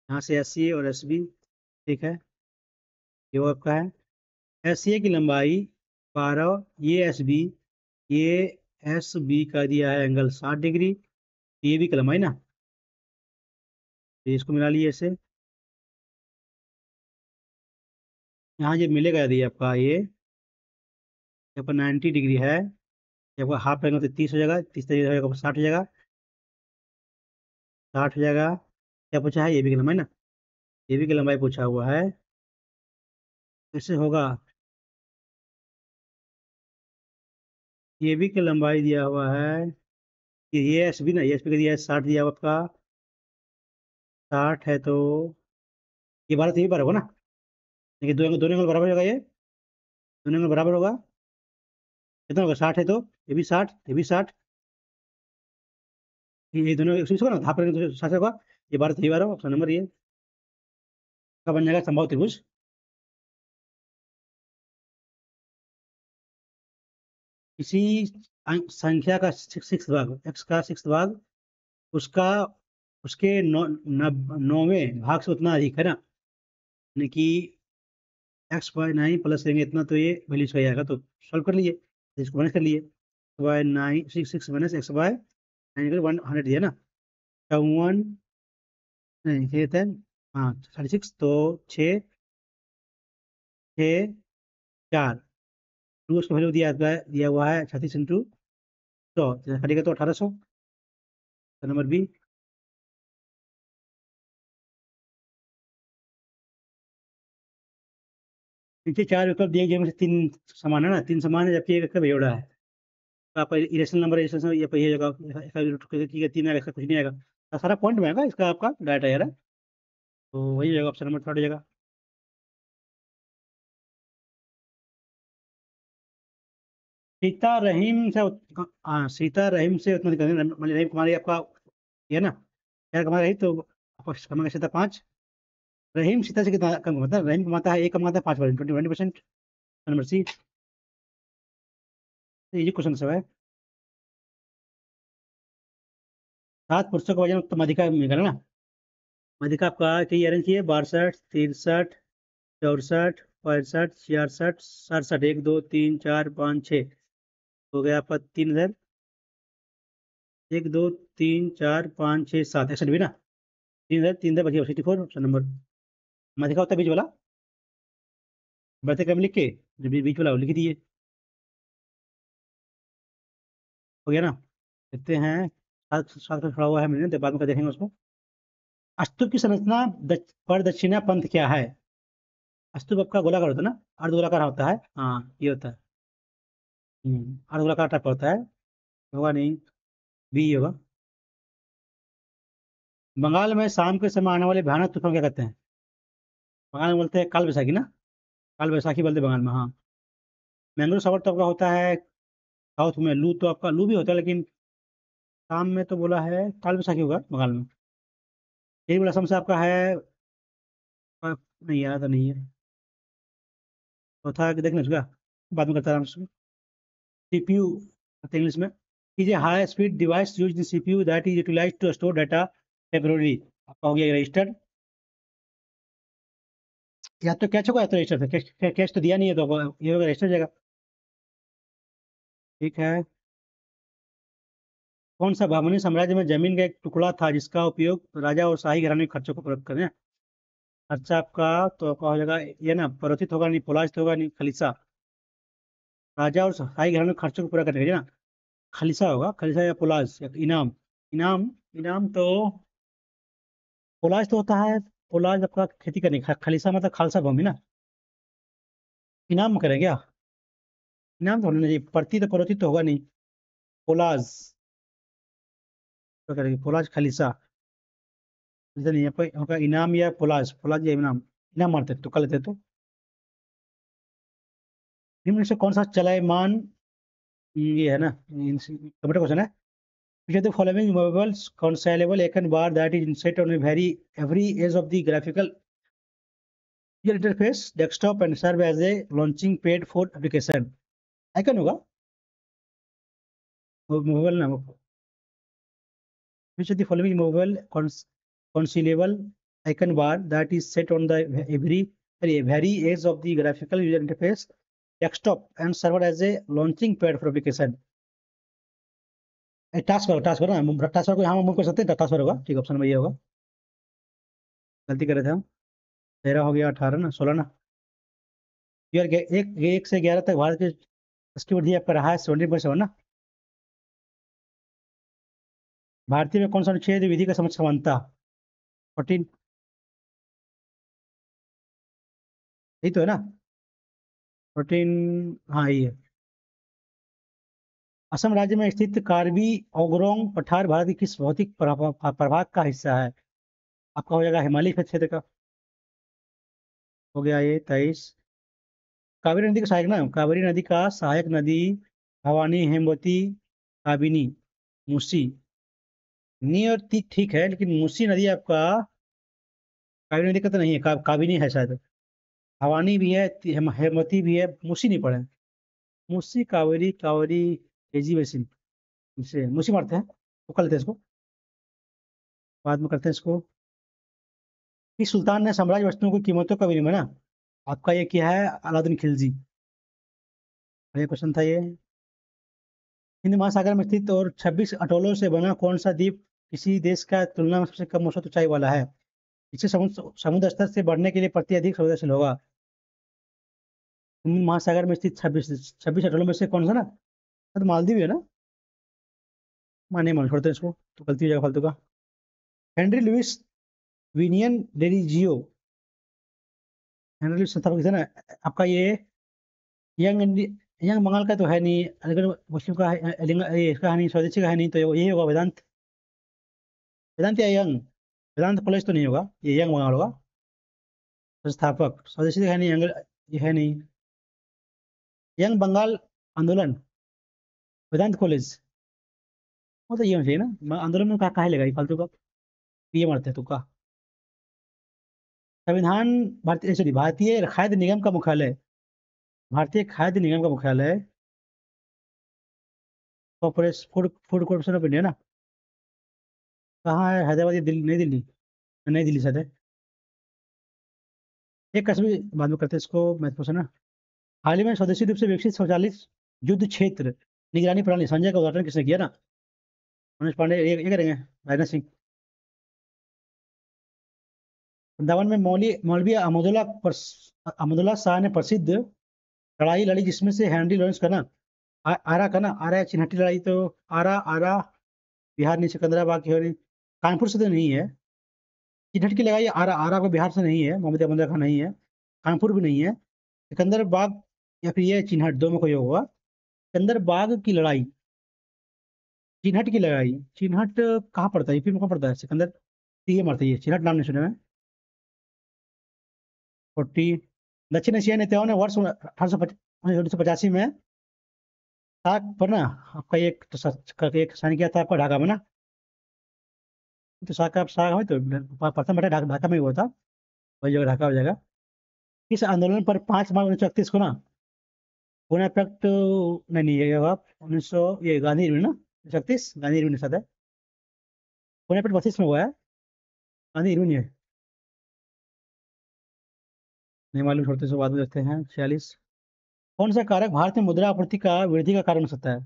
यहाँ से एस सी और एस बी, ठीक है। ये वो आपका है, एस सी की लंबाई 12, ये एस बी, ये एस बी का दिया है एंगल 60 डिग्री, ये भी की लंबाई ना, तो इसको मिला लिए इसे। यहाँ ये मिलेगा यदि आपका ये आपका 90 डिग्री है, ये आपका हाफ एंगल तो 30 हो जाएगा, 30 60 हो जाएगा, 60 हो जाएगा। क्या पूछा है? ये भी की लंबाई ना, ये भी की लंबाई पूछा हुआ है। कैसे होगा? ये भी की लंबाई दिया हुआ है, ये एस बी ना, ये एस बी का दिया है 60, दिया हुआ आपका 60 है, तो ये 12 तो ये 12 होगा ना। देखिए दोनों एंगल बराबर होगा, ये दोनों एंगल बराबर होगा। कितना होगा? 60 है तो ये भी 60, ये भी 60, ये दोनों 120 होगा ना, हाफ करेंगे तो 60 होगा। ये 12 तो ये 12, ऑप्शन नंबर ये का बन जाएगा समबाहु त्रिभुज। किसी संख्या का 6 भाग, एक्स का 6 भाग, उसका उसके 9वें भाग से उतना अधिक है ना, यानी कि x/9 प्लस करेंगे इतना, तो ये वैल्यू सही आएगा, तो सॉल्व कर लिए, इसको माइनस कर लिए। y9 6 माइनस x/9 100 दिया ना, 51 नहीं ये था, हाँ 36, तो 6 6 4, उसका वैल्यू दिया हुआ है 36 इंटू 100, कटेगा तो 1800, तो नंबर बी। नीचे 4 विकल्प दिए, जिनमें से 3 समान है ना, 3 समान है, जबकि एक का बेजोड़ा है, तो आपका इरेशनल नंबर, इरेशनल ये ये जगह इसका 3 आएगा, इसका कुछ नहीं आएगा, तो सारा पॉइंट में आएगा, इसका आपका डाटा यार है, तो वही जगह ऑप्शन नंबर 3 जगह। सीता रहीम से हाँ, सीता रहीम से उतना दिक्कत नहीं, मतलब रहीम कुमारी आपका ये है ना, यार कमा रही तो आपका कमाएगा सीता 5, रहीम सीता से कितना कम कमाता है? रहीम कमाता है, एक कमाता है 5%, 20%, नंबर सी। ये क्वेश्चन सब है। 7 पुरुषों का वजन तो मधिका निकला ना, मधिका आपका कई अरेंज किए, 62, 63, 64, 65, 66, 67, 1 2 3 4 5 6, हो गया आपका 3 इधर, 1 2 3 4 5 6 7, 61 भी ना, तीन दर बचे 64 ऑप्शन नंबर। मैं देखा होता है बीच वाला, बढ़ते क्रम लिख के जो बीच वाला वो लिख दिए, हो गया ना। देखते हैं, सात सात का खड़ा हुआ है मैंने, तो बाद में देखेंगे उसको। स्तूप की संरचना पर दक्षिणा पंथ क्या है? स्तूप आपका गोलाकार होता है ना, अर्ध गोलाकार होता है, हाँ ये होता है। अर्ध गोलाकार टाइप का होता है, होगा नहीं, बी होगा। बंगाल में शाम के समय आने वाले भयानक तूफान क्या कहते हैं? बंगाल में बोलते हैं काल बैसाखी ना, काल बैसाखी बोलते हैं बंगाल में, हाँ। मैंग्रोव सावर तो आपका होता है साउथ में, लू तो आपका लू भी होता है, लेकिन शाम में तो बोला है काल बैसाखी होगा बंगाल में। यही बोला असम से आपका है, नहीं यार तो नहीं है, चौथा कि देखना उसका, बाद में करता आराम से। सीपीयू इंग्लिश में, is a high speed device used in CPU that is utilized to store data temporary. आपका हो गया रजिस्टर, या तो कैच होगा या तो रजिस्टर से, कैच कैच तो दिया नहीं है, तो ये होगा रजिस्टर जाएगा। ठीक है। कौन सा बहमनी साम्राज्य में जमीन का एक टुकड़ा था जिसका उपयोग राजा और शाही घराने के खर्चों को पूरा करने? खर्चा आपका, तो आपका हो जाएगा ये ना, परोथित होगा नहीं, पोलास्ट होगा नहीं, खलीसा। राजा और शाही घराने के खर्चों को पूरा करने के लिए ना, खलीसा होगा, खलीसा या पोलाज या इनाम। इनाम, इनाम तो पोलाज तो होता है, पोलाज आपका खेती करने का, खलीसा मतलब खालसा भूमि ना। इनाम में करें क्या? इनाम तो होना चाहिए, प्रति तो परोथित तो होगा नहीं, पोलाज तो करेंगे, पोलाज खलीसा। जैसे नहीं है कोई होगा, इनाम या पोलाज, पोलाज या इनाम, इनाम मारते तो कर लेते तो। निम्न में से कौन सा चलायमान, ये है ना, कंप्यूटर क्वेश्चन है। Which of the following movables concealable icon bar that is inset on a very every edge of the graphical user interface desktop and serve as a launching pad for application? Icon होगा, movable ना। Which of the following movable concealable icon bar that is set on the very edge of the graphical user interface desktop and serve as a launching pad for application? Task करो, टास्क करो ना, टास्क को यहाँ मूव कर सकते हैं, टास्क होगा, ठीक, ऑप्शन में ये होगा। गलती कर रहे थे हम। 13 हो गया, 18 ना, 16 ना। यार एक से 11 तक भारत के इसकी वृद्धि आपका रहा है 70% ना। भारतीय में कौन सा अनुच्छेद विधि का समझ समानता? 14, यही तो है ना, 14, हाँ यही है। असम राज्य में स्थित कार्बी ओंगरोंग पठार भारत के किस भौतिक प्रभाग का हिस्सा है? आपका हो जाएगा हिमालय क्षेत्र का, हो गया ये 23। कावेरी नदी का सहायक ना, कावेरी नदी का सहायक नदी भवानी, हेमवती, काबिनी, मूसी। नी और ती ठीक है, लेकिन मूसी नदी आपका, कावेरी नदी का तो नहीं है, काबिनी है शायद। भवानी भी है, हेमवती भी है, मूसी नहीं पड़े। मूसी, कावेरी, कावेरी, केजी बेसिन, इसे मूसी मारते हैं, वो कर लेते हैं इसको, बाद में करते हैं इसको। कि सुल्तान ने साम्राज्य वस्तुओं की कीमतों का विनिमय ना, आपका ये किया है अलाउद्दीन खिलजी। ये क्वेश्चन था ये। हिंद महासागर में स्थित और 26 अटोलों से बना कौन सा द्वीप किसी देश का तुलना में सबसे कम औसत ऊंचाई वाला है? इसे समुद्र स्तर से बढ़ने के लिए प्रति अधिक संवेदनशील होगा। हिंद महासागर में स्थित 26 अटोलों में से कौन सा ना, तो मालदीव है ना। माने मान छोड़ते हैं इसको, तो गलती हो जाएगा फालतू का। Henry Louis विनियन Derozio, Henry Louis संस्थापक थे ना, आपका ये यंग बंगाल का तो है नहीं, अगर मुस्लिम का है, ये इसका है नहीं, स्वदेशी का है नहीं, तो यही होगा वेदांत, वेदांत या यंग, वेदांत कॉलेज तो नहीं होगा, ये यंग बंगाल होगा। संस्थापक स्वदेशी तो है नहीं, ये है नहीं। यंग बंगाल आंदोलन, वेदांत कॉलेज, वो तो ये होना चाहिए ना, आंदोलन में कहा लगा ये फालतू का, ये मारते हैं तुक्का। संविधान, भारतीय सॉरी भारतीय खाद्य निगम का मुख्यालय, भारतीय खाद्य निगम का मुख्यालय corporation food corporation of India ना, कहाँ है? हैदराबाद या दिल्ली, नई दिल्ली, नई दिल्ली शायद है। एक कस्बी, बाद में करते हैं इसको, महत्वपूर्ण है ना। हाल ही में स्वदेशी रूप से विकसित स्वचालित युद्ध क्षेत्र निगरानी प्रणाली संजय का उद्घाटन किसने किया ना? मनोज पांडे, ये करेंगे, राजनाथ सिंह। वृंदावन में मौलवी अहमदुल्ला शाह ने प्रसिद्ध लड़ाई लड़ी, जिसमें से हेनरी लॉरेंस का ना आरा का ना, आरा या चिन्हटी लड़ाई, तो आरा आरा बिहार नहीं, सिकंदराबाद की हो रही, कानपुर से तो नहीं है। चिन्हट की लड़ाई आरा आरा को बिहार से नहीं है, मोहम्मद अहमद खान नहीं है, कानपुर भी नहीं है। सिकंदराबाद या फिर ये चिन्हट, दो में कोई होगा। सिकंदराबाद की लड़ाई, चिन्हट की लड़ाई, चिन्हट कहाँ पड़ता है, यूपी में कहाँ पड़ता है सिकंदर, ये मरता है ये, चिन्हट नाम नहीं सुने मैं। 40। दक्षिण एशिया नेताओं ने वर्ष 1885 में साग पर ना, आपका एक तो एक साइन किया था आपका ढाका में ना, तो साग का साग है तो प्रथम बैठा ढाका में ही हुआ था, वही जगह ढाका हो जाएगा। इस आंदोलन पर 5 मार्च 1931 को ना पुणे पैक्ट, नहीं नहीं, ये होगा 1900, ये गांधी ने ना 31 गांधी ने साथ है, पुणे पैक्ट 32 में हुआ है, गांधी ने है, नहीं मालूम, छोड़ते से बाद में देखते हैं। 46। कौन सा कारक भारत में मुद्रा आपूर्ति का वृद्धि का कारण हो सकता है,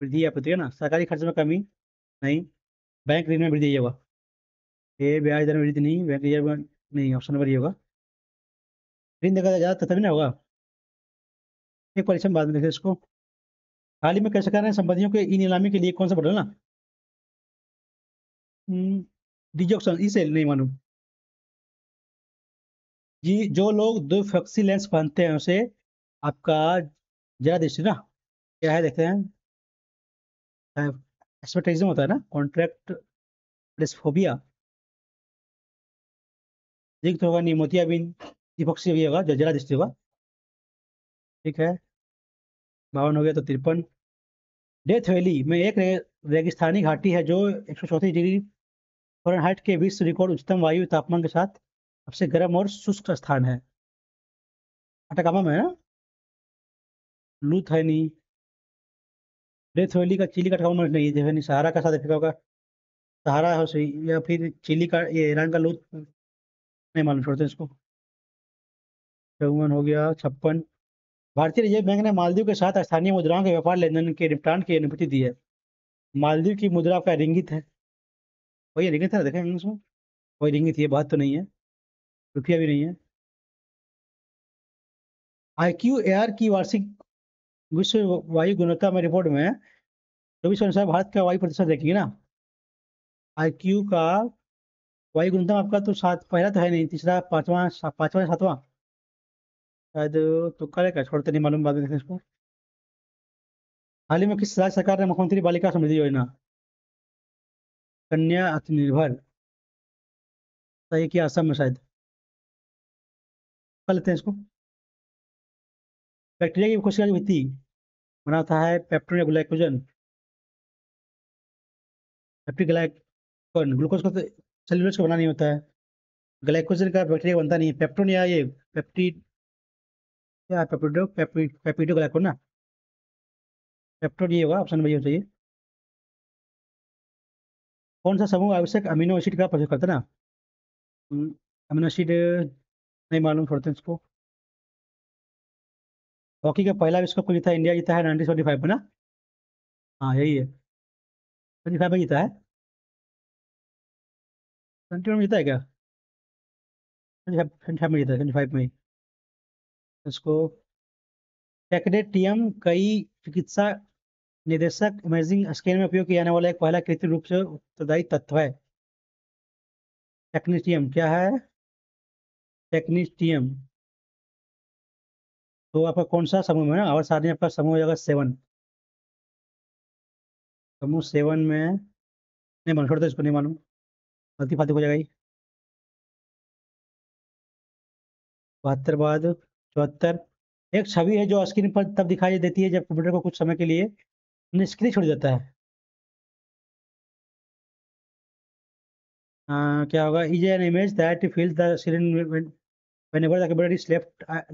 वृद्धि आपूर्ति है ना, सरकारी खर्च में कमी, नहीं, बैंक ऋण में वृद्धि, ये होगा, ये ब्याज दर में वृद्धि नहीं, बैंक रिजर्व में नहीं, ऑप्शन नंबर ये होगा, ऋण देगा ज्यादा तभी ना होगा। एक परीक्षा में बाद में देखें इसको। हाल ही में कई सरकार ने संपत्तियों के ई नीलामी के लिए कौन सा बदला ना, डीजी ऑप्शन, इसे नहीं मालूम। जी, जो लोग दो फ्लेक्सी लेंस पहनते हैं उसे आपका जरा दृष्टि ना, क्या है देखते हैं, एस्पेक्टिज्म होता है ना, कॉन्ट्रैक्ट डिस्फोबिया, दिख तो होगा नहीं, मोतियाबिंद, हिपोक्सिया भी होगा, जरा दृष्टि होगा। ठीक है, 52 हो गया, तो 53। डेथ वैली में एक रेगिस्तानी घाटी है जो 134 डिग्री फ़ारेनहाइट के विश्व रिकॉर्ड उच्चतम वायु तापमान के साथ सबसे गर्म और शुष्क स्थान है। अटाकामा में है ना, लूथ है नहीं, डेथ वैली का चिली का अटाकामा में नहीं है, नहीं सहारा का साथ अफ्रीका होगा, सहारा हो सही, या फिर चिली का ये ईरान का लूथ, नहीं मालूम, छोड़ते हैं इसको। 54 हो गया, 56। भारतीय रिजर्व बैंक ने मालदीव के साथ स्थानीय मुद्राओं के व्यापार लेन देन के निपटान की अनुमति दी है। मालदीव की मुद्रा का रिंगित है, वही रिंगित है ना, देखें इंग्लिश में, वही रिंगित, ये बात तो नहीं है, रुपया भी नहीं है। आईक्यू एयर की वार्षिक विश्व वायु गुणवत्ता में रिपोर्ट में 24 के अनुसार भारत का वायु प्रतिशत देखिए ना, आईक्यू का वायु गुणवत्ता आपका तो सात, पहला तो है नहीं, तीसरा, पांचवा, पांचवा या सातवां शायद, तो करेगा, छोड़ते नहीं मालूम, बाद में देखें इसको। हाल ही में किस राज्य सरकार ने मुख्यमंत्री बालिका समृद्धि योजना, कन्या आत्मनिर्भर, सही किया, असम में शायद, कर लेते हैं इसको। बैक्टीरिया की कोशिका की भित्ति बनाता है पेप्टोन या ग्लाइकोजन, पेप्टिक ग्लाइकॉन, ग्लूकोज को तो सेल्यूलोज को बना नहीं होता है, ग्लाइकोजन का बैक्टीरिया बनता नहीं है, पेप्टोन या ये पेप्टिड, क्या पेप्टिडो ग्लाइकोन ना, पेप्टोड ये होगा, ऑप्शन वही हो चाहिए। कौन सा समूह आवश्यक अमीनो एसिड का प्रयोग करता है ना, अमीनो एसिड, नहीं मालूम, छोड़ते हैं इसको। हॉकी का पहला विश्व कप जीता इंडिया, जीता है 1975 में ना, हाँ यही है, 25 में जीता है, 21 में जीता है क्या, 25 में जीता है, 25 में ही इसको। टेक्नेटियम कई चिकित्सा निर्देशक इमेजिंग स्कैन में उपयोग किया जाने वाला एक पहला कृत्रिम रूप से उत्तरदायी तत्व है। टेक्नीशियम क्या है, टेक्नीशियम, तो आपका कौन सा समूह है ना, आवर्त सारणी आपका समूह हो जाएगा 7, समूह 7 में, नहीं मालूम, छोड़ते इसको, नहीं मालूम, गलती फालतू हो जाएगा ये। 72 बाद 74। एक छवि है जो स्क्रीन पर तब दिखाई देती है जब कंप्यूटर को कुछ समय के लिए निष्क्रिय छोड़ देता है। क्या होगा, is an image that फिल्स the screen whenever the computer is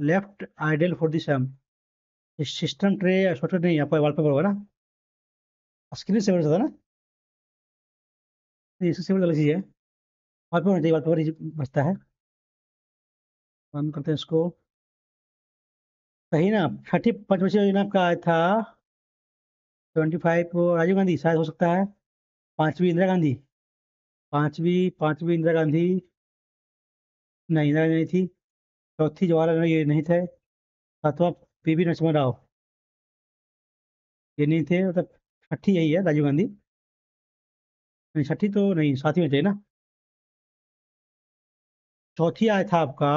left idle for the sum। System tray या सॉफ्टवेयर नहीं, आपका वॉलपेपर होगा ना, स्क्रीन सेवर होता है ना, ये इससे सेवर वाली चीज है, वॉलपेपर होना चाहिए, वॉलपेपर बचता है। बंद करते हैं इसको। सही ना, छठी पंचवर्षीय योजना का आया था 25 को राजीव गांधी, शायद हो सकता है, पांचवी इंदिरा गांधी, पांचवी पांचवी इंदिरा गांधी, नहीं, इंदिरा गांधी नहीं थी। चौथी जवाहरलाल नेहरू, ये नहीं थे। सातवां पीवी नरसिम्हा राव, ये नहीं थे। मतलब छठी यही है, राजीव गांधी। नहीं, छठी तो नहीं, सातवीं में थे ना। चौथी आया था आपका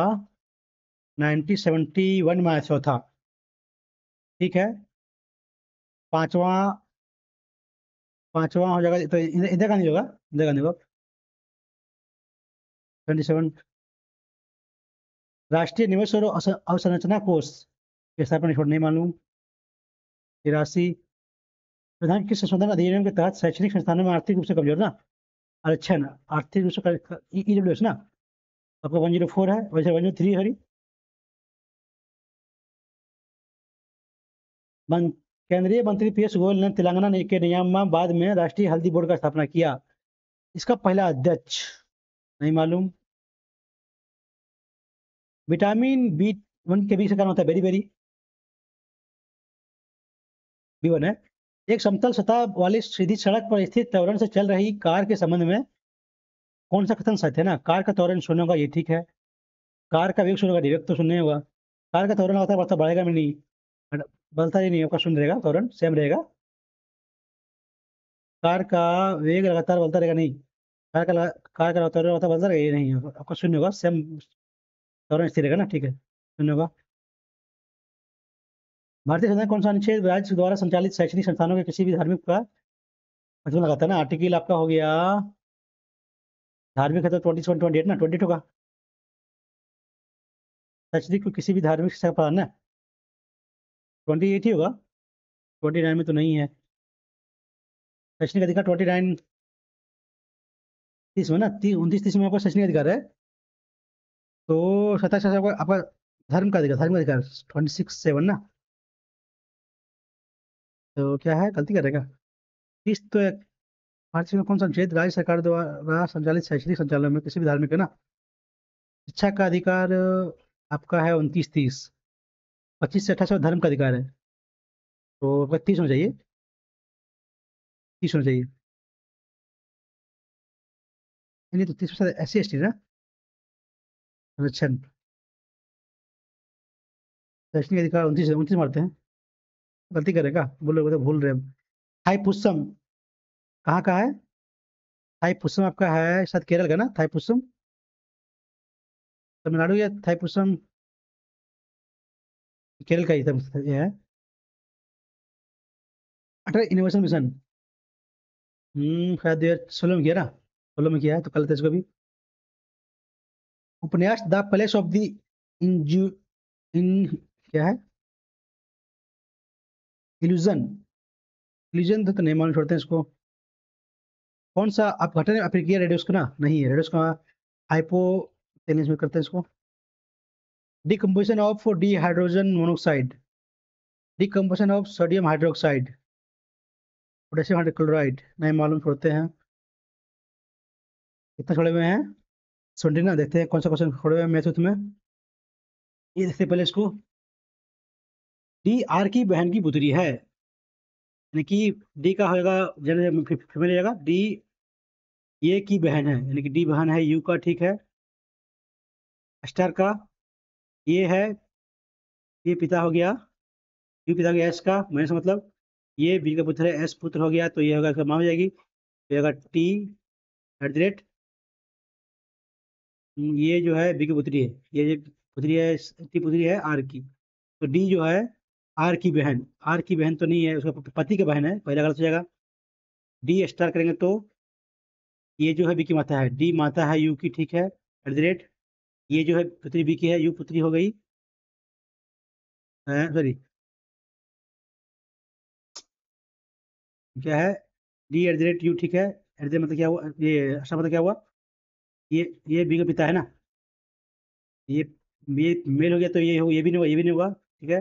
1971 में आया चौथा। ठीक है। पांचवा, पांचवा हो जाएगा तो इंदिरा गांधी होगा, इंदिरा गांधी होगा। 27। राष्ट्रीय निवेश और अवसंरचना कोष की स्थापना छोड़ नहीं मालूम। 83। प्रधान के संशोधन अधिनियम के तहत शैक्षणिक संस्थानों में आर्थिक रूप से कमजोर ना, आरक्षण, आर्थिक रूप से ईडब्ल्यूएस ना, आपका 104 है, वैसे 103 है। मन, केंद्रीय मंत्री पीयूष गोयल ने तेलंगाना के निजामाबाद में राष्ट्रीय हल्दी बोर्ड का स्थापना किया। इसका पहला अध्यक्ष नहीं मालूम। विटामिन बी 1 के बी से कारण होता है बेरी बेरी, बी 1 है। एक समतल सतह वाली सीधी सड़क पर स्थित त्वरण से चल रही कार के संबंध में कौन सा कथन सत्य है ना? कार का त्वरण शून्य होगा, ये ठीक है। कार का वेग शून्य होगा, वेग तो शून्य होगा। कार का त्वरण लगातार बढ़ता बढ़ेगा भी नहीं, बढ़ता ही नहीं, आपका शून्य रहेगा, त्वरण सेम रहेगा। कार का वेग लगातार बढ़ता रहेगा नहीं, कार का त्वरण लगातार बढ़ता रहेगा, ये नहीं है, आपका शून्य होगा, सेम त्वरण स्थिर रहेगा ना, ठीक है, शून्य होगा। भारतीय संविधान कौन सा अनुच्छेद राज्य द्वारा संचालित शैक्षणिक संस्थानों के किसी भी धार्मिक का मतलब लगाता है ना? आर्टिकल आपका हो गया धार्मिक है तो 27 28 ना, 22 का। शैक्षणिक को किसी भी धार्मिक शिक्षा का पढ़ाना, 28 ही होगा, 29 में तो नहीं है। शैक्षणिक अधिकार 29 30 में ना, 29 30 में आपका शैक्षणिक अधिकार है। तो 27 आपका आपका धर्म का अधिकार, धार्मिक अधिकार 26 7 ना। तो क्या है, गलती करेगा। 30 तो एक, भारतीय में कौन सा अनुच्छेद राज्य सरकार द्वारा संचालित शैक्षणिक संचालन में किसी भी धार्मिक है ना? शिक्षा का अधिकार आपका है 29 30। 25 से 28 धर्म का अधिकार है, तो आपका 30 होना चाहिए, 30 होना चाहिए। नहीं तो 30% SC ST ना, अच्छा। शैक्षणिक अधिकार 29 मारते हैं, गलती करेगा, बोलो तो भूल रहे हम। थाईपुसम कहाँ का है? थाईपुसम आपका है शायद केरल का ना, थाईपुसम तमिलनाडु, या थाईपुसम केरल का ही ये है। अटल इनोवेशन मिशन, शायद 2016 में किया ना, 16 में किया है, तो कल थे इसको भी। उपन्यास द पैलेस ऑफ द इंजू इन क्या है, इल्यूजन, इल्यूजन तो नहीं मालूम, छोड़ते हैं इसको। कौन सा आप घटन अफ्रीकी रेडियोस को ना, नहीं है रेडियोस का, हाइपोटेनिस में करते हैं इसको। Decomposition of D hydrogen monoxide, decomposition of sodium hydroxide, potassium hydrochloride, नहीं मालूम, छोड़ते हैं। कितना छोड़े हुए हैं? सुन ना, देखते हैं कौन सा क्वेश्चन छोड़े हुए हैं मैथ्स में। ये देखते हैं पहले इसको। डी आर की बहन की पुत्री है, यानी कि डी का होगा जनरल फीमेल रहेगा, डी ये की बहन है, यानी कि डी बहन है यू का, ठीक है। स्टार का ये है, ये पिता हो गया, यू पिता हो गया एस का, माइनस मतलब ये बी का पुत्र है, एस पुत्र हो गया, तो ये होगा, इसका माँ हो जाएगी, तो ये होगा टी एट द रेट, ये जो है बी की पुत्री है, ये जो पुत्री है टी पुत्री है आर की, तो डी जो है आर की बहन, आर की बहन तो नहीं है, उसका पति का बहन है, पहला गलत हो जाएगा। डी स्टार करेंगे तो ये जो है बी की माता है, डी माता है यू की, ठीक है, एट द रेट, ये जो है पुत्री बी की है, यू पुत्री हो गई, सॉरी क्या है, D at the rate you, ठीक है, एट द मतलब क्या हुआ, ये अच्छा मतलब क्या हुआ, ये बी का पिता है ना, ये ये मेल हो गया, तो ये हो, ये भी नहीं होगा, ये भी नहीं होगा, ठीक है,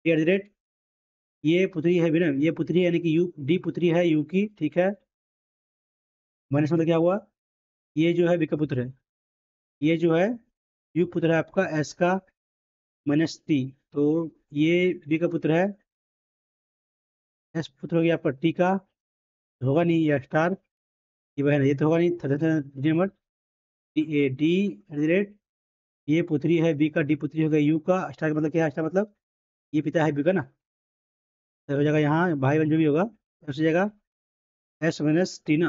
एट द रेट, ये पुत्री है भी ना, ये पुत्री है, यानी कि यू डी पुत्री है यू की, ठीक है, माइनस मतलब क्या हुआ, ये जो है बी का पुत्र है, ये जो है यू पुत्र है आपका एस का, माइनस टी, तो ये बी का पुत्र है, एस पुत्र हो गया आपका टी का, होगा नहीं ये स्टार, ये बहन है, ये तो होगा नहीं, third number D D at the rate ये पुत्री है बी का, डी पुत्री हो गया यू का, स्टार का मतलब क्या है, स्टार मतलब ये पिता है बी का ना। तो हो जाएगा यहाँ भाई बहन जो भी होगा उसी जगह एस माइनस टी ना।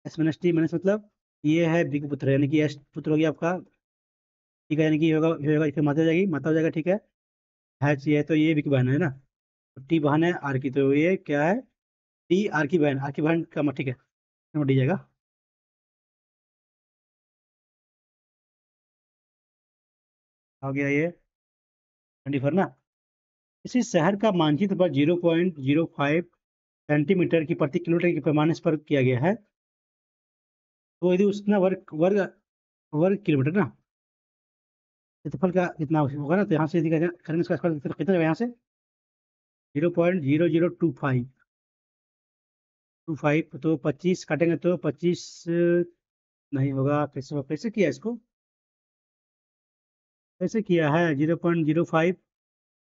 एस माइनस टी माइनस मतलब ये है बी का पुत्र, यानी कि एस पुत्र हो गया आपका। ठीक है, यानी कि ये होगा इसकी माता हो जाएगी, माता हो जाएगा, ठीक है ये तो ये बी की बहन है ना। तो टी बहन है आर की, तो ये क्या है, टी आर की बहन, आर की बहन का ठीक है, नोट डी जाएगा। हो गया ये 24 ना। इसी शहर का मानचित्र पर 0.05 सेंटीमीटर की प्रति किलोमीटर के पैमाने पर किया गया है। तो यदि उसका वर्ग वर्ग वर्ग किलोमीटर ना, क्षेत्रफल का कितना होगा ना, तो यहाँ से यदि करेंगे इसका स्क्वायर कितना होगा यहाँ से 0.0025 तो 25 काटेंगे तो 25 नहीं होगा, कैसे कैसे किया इसको, कैसे किया है 0.05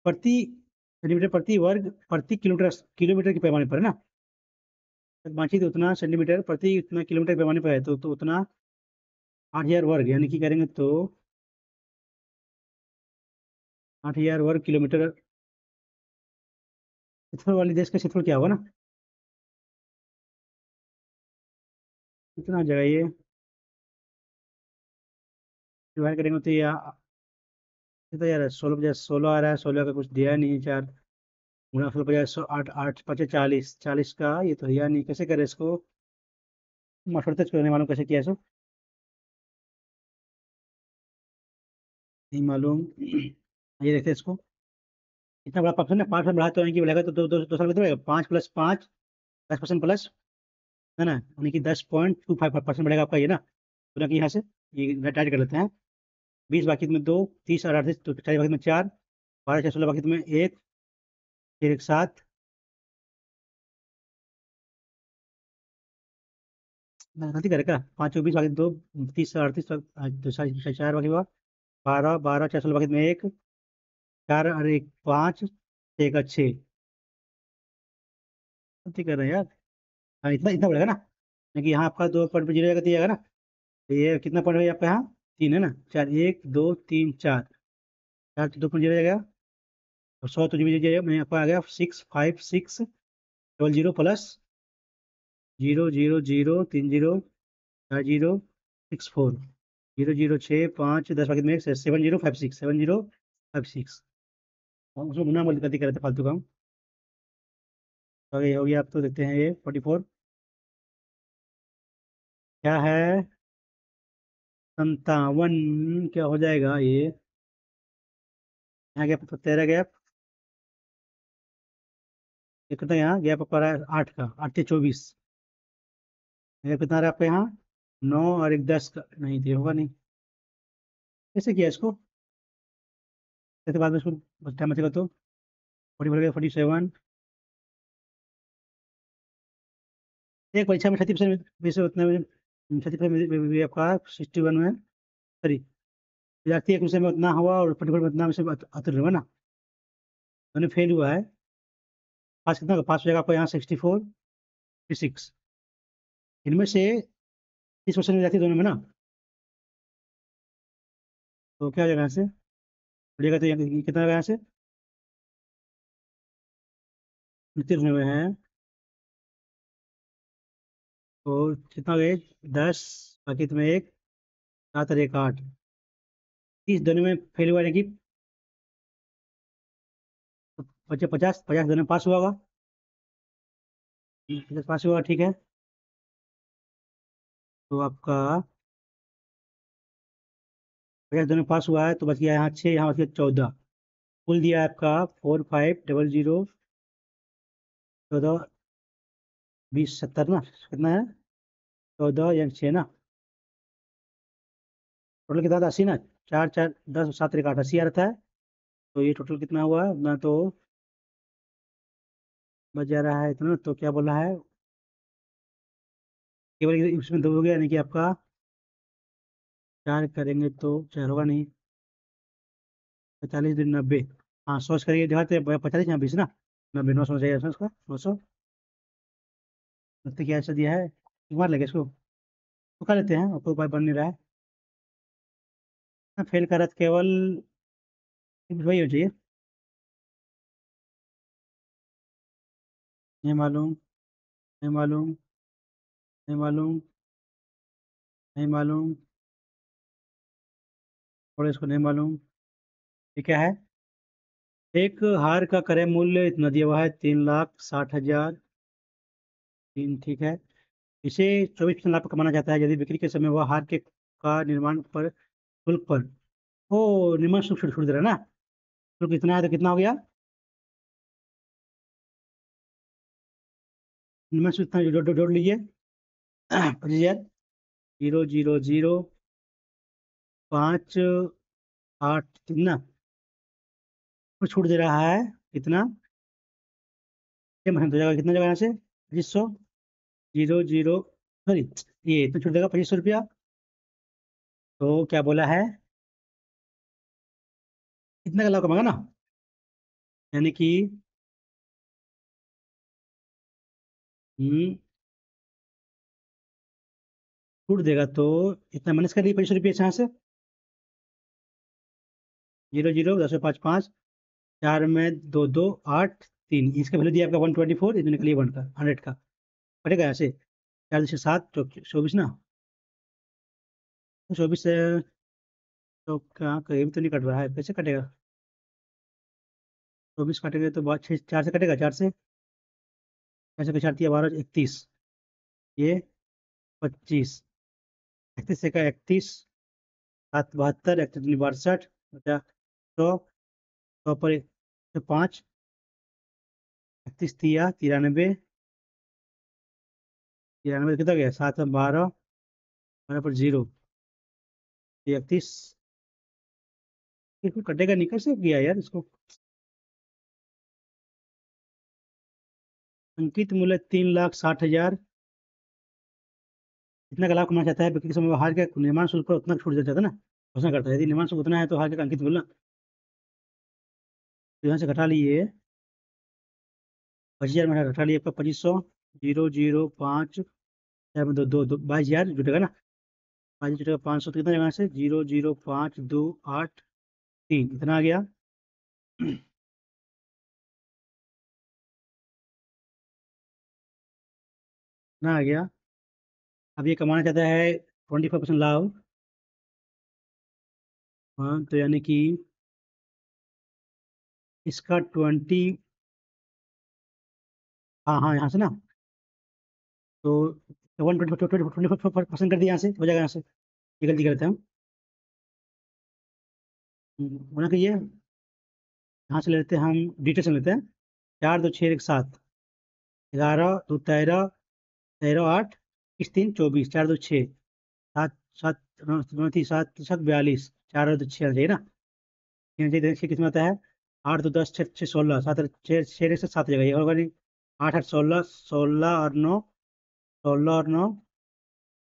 प्रति सेंटीमीटर प्रति वर्ग प्रति किलोमीटर, किलोमीटर के पैमाने पर है ना। मानचित्र उतना सेंटीमीटर प्रति उतना किलोमीटर के पैमाने पर है, तो उतना 8,000 वर्ग, यानी कि करेंगे तो 8,000 वर्ग किलोमीटर। क्षेत्रफल वाले देश का क्षेत्रफल क्या होगा ना, कितना जगह ये डिवाइड करेंगे तो ये तो यार 16 आ रहा है, 16 का कुछ दिया नहीं, 4 गुना 16 आठ आठ पचे 40, 40 का ये तो दिया नहीं, कैसे करें इसको, मशवरते करने वालों कैसे किया इसको नहीं मालूम। ये देखते हैं इसको, इतना बड़ा ऑप्शन है, 5 बढ़ा तो है कि बढ़ेगा तो 2 साल में बढ़ेगा, 5 + 5 10% प्लस है ना, यानी कि 10.25% बढ़ेगा आपका ये ना। तो ना कि यहाँ से ये टाइट कर लेते हैं, 20 बाकी में 2, 30 और 38 तो 40 बाकी में 4, 12 6 16 बाकी में 1, फिर एक 7, गलती करेगा 5 24 बाकी 2, 30 और 38 तो 4 बाकी हुआ, 12 12 6 16 बाकी में 1, 4 और 1 5, 1 और 6, गलती कर रहे हैं यार। हाँ इतना इतना बढ़ेगा ना, क्योंकि यहाँ आपका 2 पॉइंट पर जीरो जाएगा, तो ये आएगा ना। तो ये कितना पॉइंट है आपका यहाँ, 3 है ना, 4 1 2 3 4, 4 तो 2 पॉइंट जीरो जाएगा, और 100 तो जीरो जाएगा, मैं आपका आ गया 65600 प्लस 00030 4064 006 5 10 बाकी में 7056 हम उसमें गुना मल्टीप्लाई कर रहे थे फालतू काम। तो ये हो गया, आप तो देखते हैं ये 44 क्या है, 57 क्या हो जाएगा ये, यहाँ गैप 13 गैप, ये कितना यहाँ गैप पर है 8 का, 8 से 24, गैप कितना रहा आपका यहाँ 9 और एक 10 का, नहीं ये होगा नहीं, कैसे किया इसको, कैसे बाद में इसको टाइम बचेगा तो 44 47, एक परीक्षा में 30% वैसे उतना में 30% आपका 61 में, सॉरी विद्यार्थी एक विषय में उतना हुआ और 44 में उतना विषय में उत्तीर्ण हुआ ना, मैंने फेल हुआ है, पास कितना होगा, पास हो जाएगा आपका यहाँ 64 56, इनमें से 30% विद्यार्थी दोनों में ना, तो क्या हो जाएगा यहाँ से, बढ़िएगा तो यहाँ कितना होगा यहाँ से उत्तीर्ण हुए हैं, तो कितना हो गए 10 बाकी तुम्हें एक 7 और एक 8, 30 दोनों में फेल हुआ, यानी कि बच्चे 50 50 दोनों में पास हुआ होगा, 50 पास हुआ, ठीक है। तो आपका 50 दोनों में पास हुआ है, तो बच गया यहाँ 6, यहाँ बच गया 14, कुल दिया है आपका 4500 14 20 70 ना, कितना है 14 या 6 ना, टोटल कितना था 80 ना, 4 4 10 7 एक 8 80 आ रहा है, तो ये टोटल कितना हुआ ना, तो बच जा रहा है इतना, तो क्या बोला है, केवल इसमें 2 हो गया, यानी कि आपका 4 करेंगे तो 4 होगा नहीं, 45 दिन 90, हाँ सोच करिए दिखाते 45 यहाँ 20 ना, 90 900 चाहिए उसका 900, तो क्या ऐसा दिया है, मार लेंगे इसको, तो कर लेते हैं, आपको उपाय बन नहीं रहा है। फेल कर रहा था केवल, वही हो चाहिए। नहीं मालूम, नहीं मालूम, नहीं मालूम, नहीं मालूम, थोड़ा इसको नहीं मालूम। ये क्या है? एक हार का क्रय मूल्य इतना दिया हुआ है 3,60,000। तीन, ठीक है। इसे 24% लाभ कमाना जाता है यदि बिक्री के समय वह हार के का निर्माण पर शुल्क पर, ओ निर्माण शुल्क छूट छूट दे रहा है ना। शुल्क कितना है तो कितना हो गया? निर्माण शुल्क इतना जोड़ लीजिए। 25,000, 0,005,8 ना, तो छूट दे रहा है कितना? ये मतलब हो जाएगा कितना जगह यहाँ से 2500, 00, सॉरी, ये तो छूट देगा 2500 रुपया। तो क्या बोला है, इतना का लाभ कमाएगा ना, यानी कि छूट देगा तो इतना माइनस कर दिए 2500 रुपये यहाँ से। 0, 0, 10, 5, 5, 4 में 2, 2, 8, 3, इसका वैल्यू दिया आपका 124, इतने निकलिए 1 का 100 का। कटेगा यहाँ से 4 से 7, 24 ना। 24 से तो कहाँ कहीं भी तो नहीं कट रहा है, कैसे कटेगा? 24 काटेंगे तो बहुत 4 से कटेगा, 4 से 4 दिया 12, 31, ये 25, 31 से का 31, 7, 72, 31, 62, 50, 100, 100 पर 5, 31 दिया 93, 93 कितना गया, 7 में 12, 12 पर 0, 31, इसको कटेगा नहीं, कैसे किया यार इसको? अंकित मूल्य 3,60,000, इतना का लाभ कमाना चाहता है बिक्री के समय वो हार के निर्माण शुल्क पर उतना छूट देता है ना, घोषणा करता है। यदि निर्माण शुल्क उतना है तो हार के अंकित मूल्य, तो यहाँ से घटा लिए 25,000 में घटा लिए आपका 2500, 0, 0, 5, 22,000 जुटेगा ना। 5 जुटेगा 500, तो कितना जगह से 0, 0, 5, 2, 8, 3, इतना आ गया। इतना आ गया। अब ये कमाना चाहता है 25% लाभ। हाँ, तो यानी कि इसका 20, हाँ हाँ, यहाँ से ना, तो 124% कर दिया यहाँ से, हो जाएगा यहाँ से। ये गलती करते हैं हम। होना कि ये यहाँ से लेते हैं हम, डिटेल से लेते हैं। 4, 2, 6, 1, 7, 11, 2, 13, 13, 8, 21, 3, 24, 4, 2, 6, 7, 7, 9, 9, 3, 7, 7, 42, 4, 2, 6 चाहिए ना। तीन चाहिए, 6 किसमें आता है? 8, 2, 10, 6, 16, 7, 6, 6 से 7 जगह ये होगा नहीं। 8, 8, 16, 16 और 9, 16 और 9,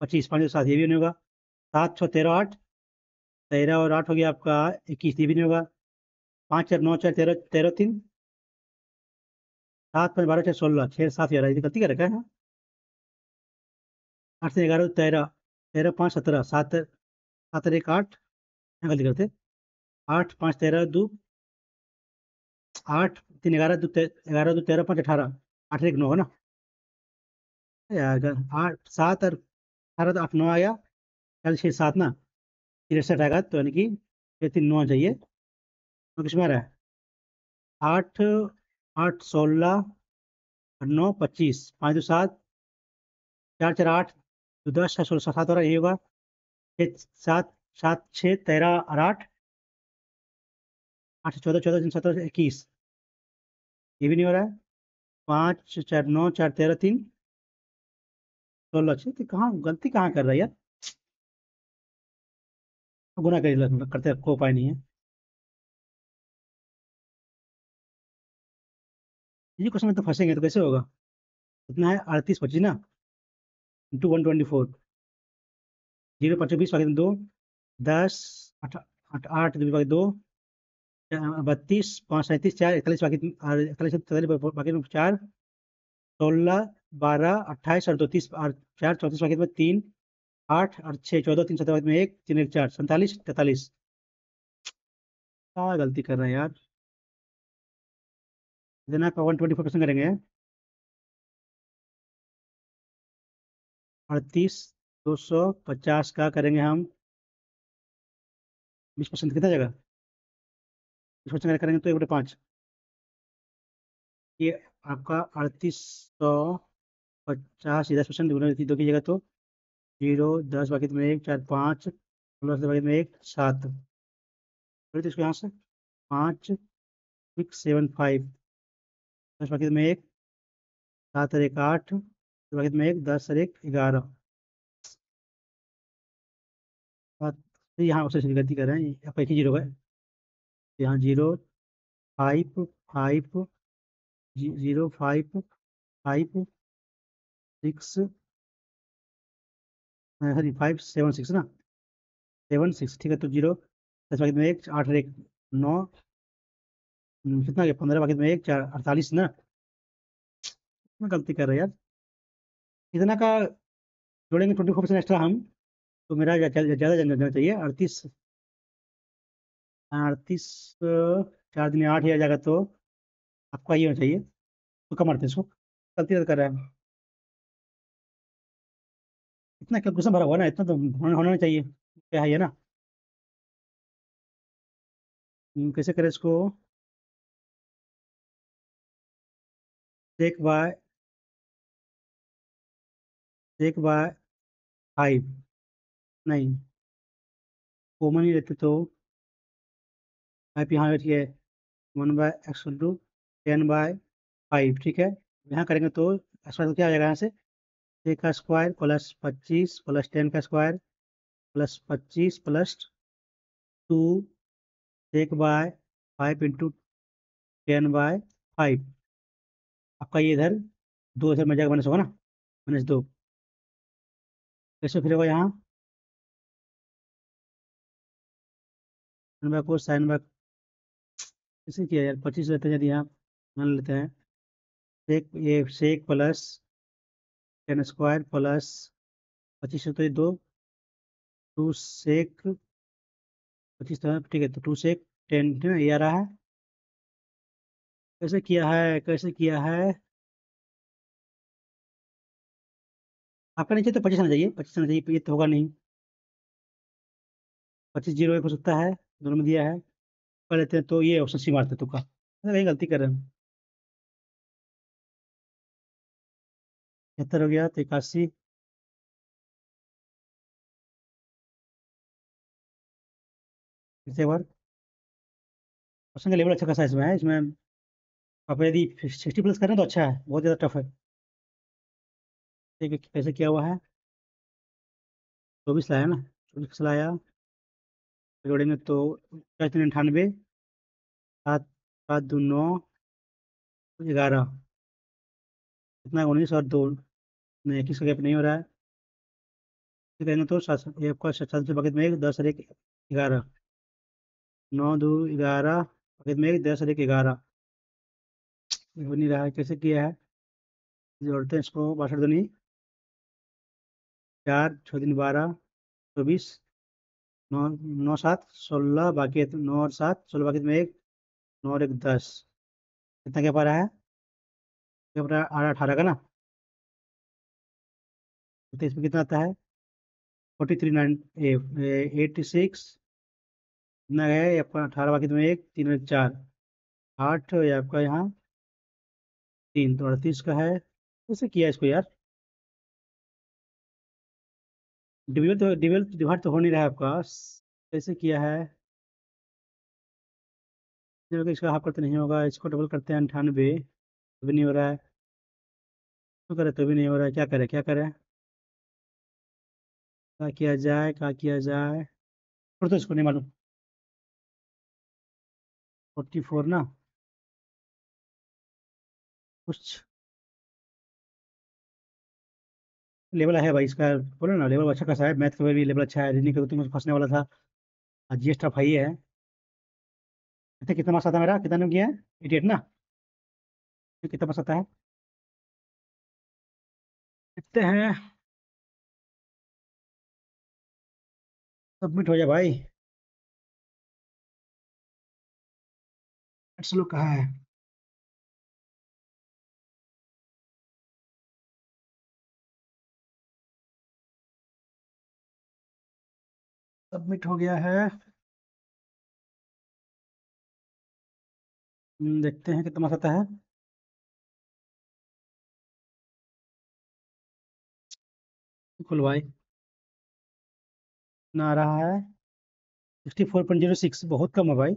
25, 5 और 7, ये भी नहीं होगा। 7, 6, 13, 8, 13 और 8 हो गया आपका 21, ये भी नहीं होगा। 5, 4, 9, 4, 13, 13, 3, 7, 5, 12, 6, 16, 6, 7 11, ये गलती कर रखा है। 8 से 11, 13, 13, 5, 17, 7, 7 और 1, 8, यहाँ गलती करते। 8, 5, 13, 2, 8, 3, 11, 2, 11, 2, 13, 5, 18, 8 और 1, 9 है ना यार। 8, 7 और 18, तो 8, 9 आया। 4, 6, 7 ना, 63 आएगा, तो यानी कि ये 3, 9 चाहिए। तो किसमें आ रहा है? 8, 8, 16 और 9, 25, 5, 2, 7, 4, 4, 8, 2, 10, 16, 7 और ये होगा 6, 7, 7, 6, 13 और 8, 8 से 14, 14, 3, 17, 21, ये भी नहीं हो रहा है। 5, 4, 9, 4, 13, 3, 16, 6, तो कहाँ गलती कहाँ कर रहा है यार? गुना कर करते को उपाय नहीं है। ये क्वेश्चन में तो फंसेंगे तो कैसे होगा? कितना है? 38, 25 ना, इंटू 124, 0, 5, 20 बाकी 2, 10, 8, 8, 2 32, 5, 37, 4, 41 बाकी, और 41, 43 बाकी 4, 16, 12, 28 और 2, 30 और 4, 34 बाकी में 3, 8 और 6, 14, 3, 17 में 1, 3, 1, 4, 47, 43, क्या गलती कर रहे हैं यार। इतना का 124% करेंगे। 38 250 का करेंगे हम। 20% कितना जगह? 20% करेंगे तो 1/5। ये आपका 3850 10% दो की जगह तो 0 10 बाकी में 1 4 5 16 बाकी में 1 7। फिर तो इसको यहाँ से 5 6 7 5 10 बाकी में 1 7 और 1 8 बाकी में 1 10 और 1 11। बात तो यहाँ उससे गलती कर रहे हैं, आपका एक ही जीरो है। तो यहाँ 0 5 5 0 5 5 6 सॉरी 5 7 6 ना। 7 6 ठीक है। तो 0 10 बाकी में 1 8 और 1 9। कितना गया? 15 बाकी में 1 4 48 ना। मैं गलती कर रहा यार। इतना का जोड़ेंगे 24% एक्स्ट्रा हम। तो मेरा ज़्यादा जाना चाहिए 38। 38 4 दिन 8 ही आ जाएगा तो आपका ये होना चाहिए। तो कम मारते हैं इसको। गलती कर रहा है। इतना कैलकुलेशन भरा हुआ है ना, इतना तो होना नहीं चाहिए। क्या है ये ना। कैसे करें इसको? एक बाय 1/5। नहीं, कॉमन ही रहते तो 5 यहाँ बैठ गए। 1/x×2 10/5 ठीक है। यहाँ करेंगे तो स्क्वायर तो क्या आ जाएगा यहाँ से? 1 का स्क्वायर प्लस 25 प्लस 10 का स्क्वायर प्लस 25 प्लस 2 1/5 × 10/5। आपका ये इधर 2 इधर में जाएगा, माइनस होगा ना। -2 कैसे फिर होगा यहाँ? 1/cos sign bye. कैसे किया यार? 25 लेते हैं यदि यहाँ मान लेते हैं। ये सेक प्लस 10 स्क्वायर प्लस 25 तो ये 2 2 सेक 25 तो ठीक है। तो 2 सेक 10 ठीक है, ये आ रहा है। कैसे किया है? कैसे किया है? आपका नीचे तो 25 आना चाहिए, 25 आना चाहिए, ये तो होगा नहीं। 25 0 1 हो सकता है, दोनों में दिया है। कर लेते हैं तो ये ऑप्शन सी मारते हैं तुक्का। कहीं गलती कर रहे हैं। 73 हो गया तो 81। फिर से एक बार। ऑप्शन का लेवल अच्छा खासा इसमें है। इसमें आप यदि 60 प्लस करें तो अच्छा है, बहुत ज़्यादा टफ है। ठीक है, कैसे किया हुआ है? 24 लाया ना, 24 लाया। जोड़ेंगे तो 98 सात 7 2 9 11। कितना? 19 और 2 नहीं, 21 का गैप नहीं हो रहा है। फिर करेंगे तो सात एक का 7 से बकेट में 1 10 और 1 11। 9 2 11 बकेट में 1 10 और 1 11। हो नहीं रहा है। कैसे किया है? जोड़ते हैं इसको। 62 दूनी 4 6 दिन 12 24 9 9 7 16 बाकी 9 और 7 16 बाकी में 1 9 और 1 10। कितना क्या पा रहा है? क्या पा रहा है? 18 का ना। तो इसमें कितना आता है? 43 9 86। कितना है ये आपका? 18 बाकी में 1 3 और 1 4 8 ये आपका यहाँ 3 तो 38 का है। कैसे किया इसको यार? डिवाइड तो हो नहीं रहा है आपका। कैसे किया है? जब इसका हाफ करते नहीं होगा, इसको डबल करते हैं 98 तो भी नहीं हो रहा है। तो करे तो भी नहीं हो रहा है। क्या करे क्या करे? क्या किया जाए? क्या किया जाए? और तो इसको नहीं मालूम। 44 ना। कुछ लेवल है भाई इसका। बोलो ना, लेवल अच्छा खासा है। मैथ का भी लेवल अच्छा है। रीजनिंग का तो तुम्हें फंसने वाला था। और जी स्टफ हाई है। अच्छा, कितना मार्क्स आता है मेरा? कितना ने किया है? 88 ना। तो कितना मार्क्स आता है? कितने हैं? सबमिट हो जाए भाई। लोग कहाँ है? सबमिट हो गया है। देखते हैं कितना आता है। कुल भाई ना रहा है 64.06, बहुत कम है भाई।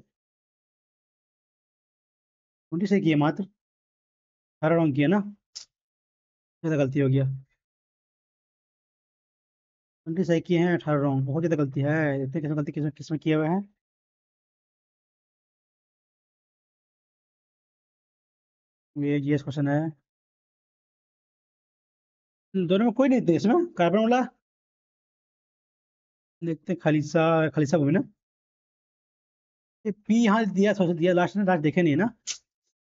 20 सही किया मात्र, 18 रॉन्ग किया ना, ज़्यादा गलती हो गया। 20 सही किए हैं, 18 रॉन्ग, बहुत ज़्यादा गलती है। इतने किसमें गलती किसमें किसमें किए हुए हैं? ये जीएस क्वेश्चन है। दोनों में कोई नहीं थे इसमें, कार्बन वाला। देखते हैं, खालिसा खालिसा को भी ना। ये पी यहाँ दिया, सोच दिया लास्ट में, लास्ट देखे नहीं है ना।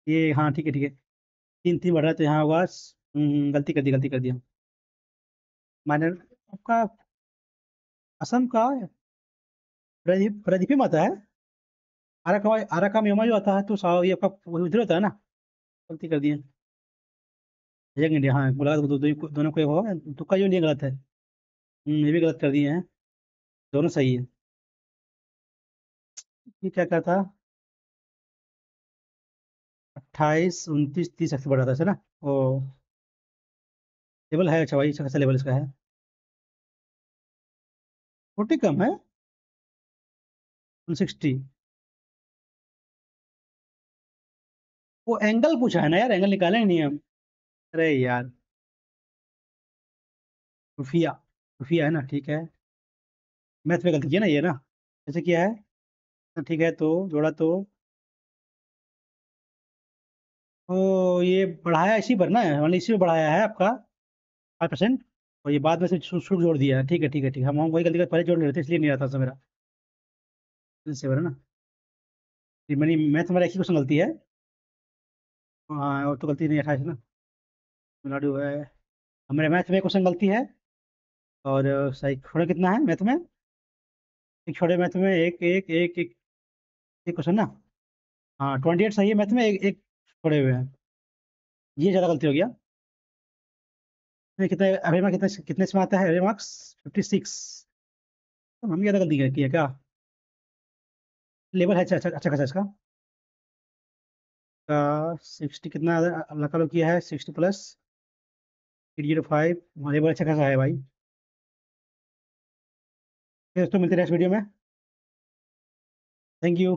ये हाँ, ठीक है ठीक है। 3-3 बढ़ रहा है तो यहाँ होगा गलती कर दी, गलती कर दिया। माइनर आपका असम का प्रदीप, प्रदीप ही माता है। आरा का मेमा जो आता है तो ये आपका वो उधर होता है ना। गलती कर दिए। एक इंडिया, हाँ बोला तो दोनों को एक होगा, तुक्का जो नहीं गलत है। ये भी गलत कर दिए हैं। दोनों सही है। ये क्या क्या था? 28, 29, 30 से बढ़ा था ऐसे ना। ओ, लेवल है, अच्छा भाई, अच्छा खासा लेवल इसका है। 40 कम है। 160। वो एंगल पूछा है ना यार, एंगल निकाले ही नहीं हम। अरे यार। रुफिया, रुफिया है ना, ठीक है। मैथ में गलती किया ना ये ना, ऐसे किया है। ठीक है, तो जोड़ा तो। ओ, ये बढ़ाया इसी पर ना, मतलब इसी में बढ़ाया है आपका 5%। और ये बाद में से शुरू जोड़ दिया है। ठीक है ठीक है ठीक है, हम वही गलती कर, पहले जोड़ नहीं रहे थे, इसलिए नहीं आता था मेरा। इससे है ना। ये मेरी मैथ में एक ही क्वेश्चन गलती है। हाँ, और तो गलती नहीं, 28 ना। तमिलनाडु है। हमारे मैथ में क्वेश्चन गलती है। और सही छोड़े कितना है मैथ में? एक छोड़े मैथ में, एक एक एक एक एक क्वेश्चन ना। हाँ, 28 सही है मैथ में, एक एक छोड़े हुए हैं। ये ज़्यादा गलती हो गया। नहीं, कितने अभी में, कितने कितने इसमें आता है अभी मार्क्स? 56। तो हम ज़्यादा गलती की है क्या? लेवल है अच्छा अच्छा अच्छा खासा इसका। का 60 कितना अल्लाह का लो किया है, 60 प्लस 805। लेवल अच्छा खासा है भाई। फिर तो मिलते हैं नेक्स्ट वीडियो में। Thank you.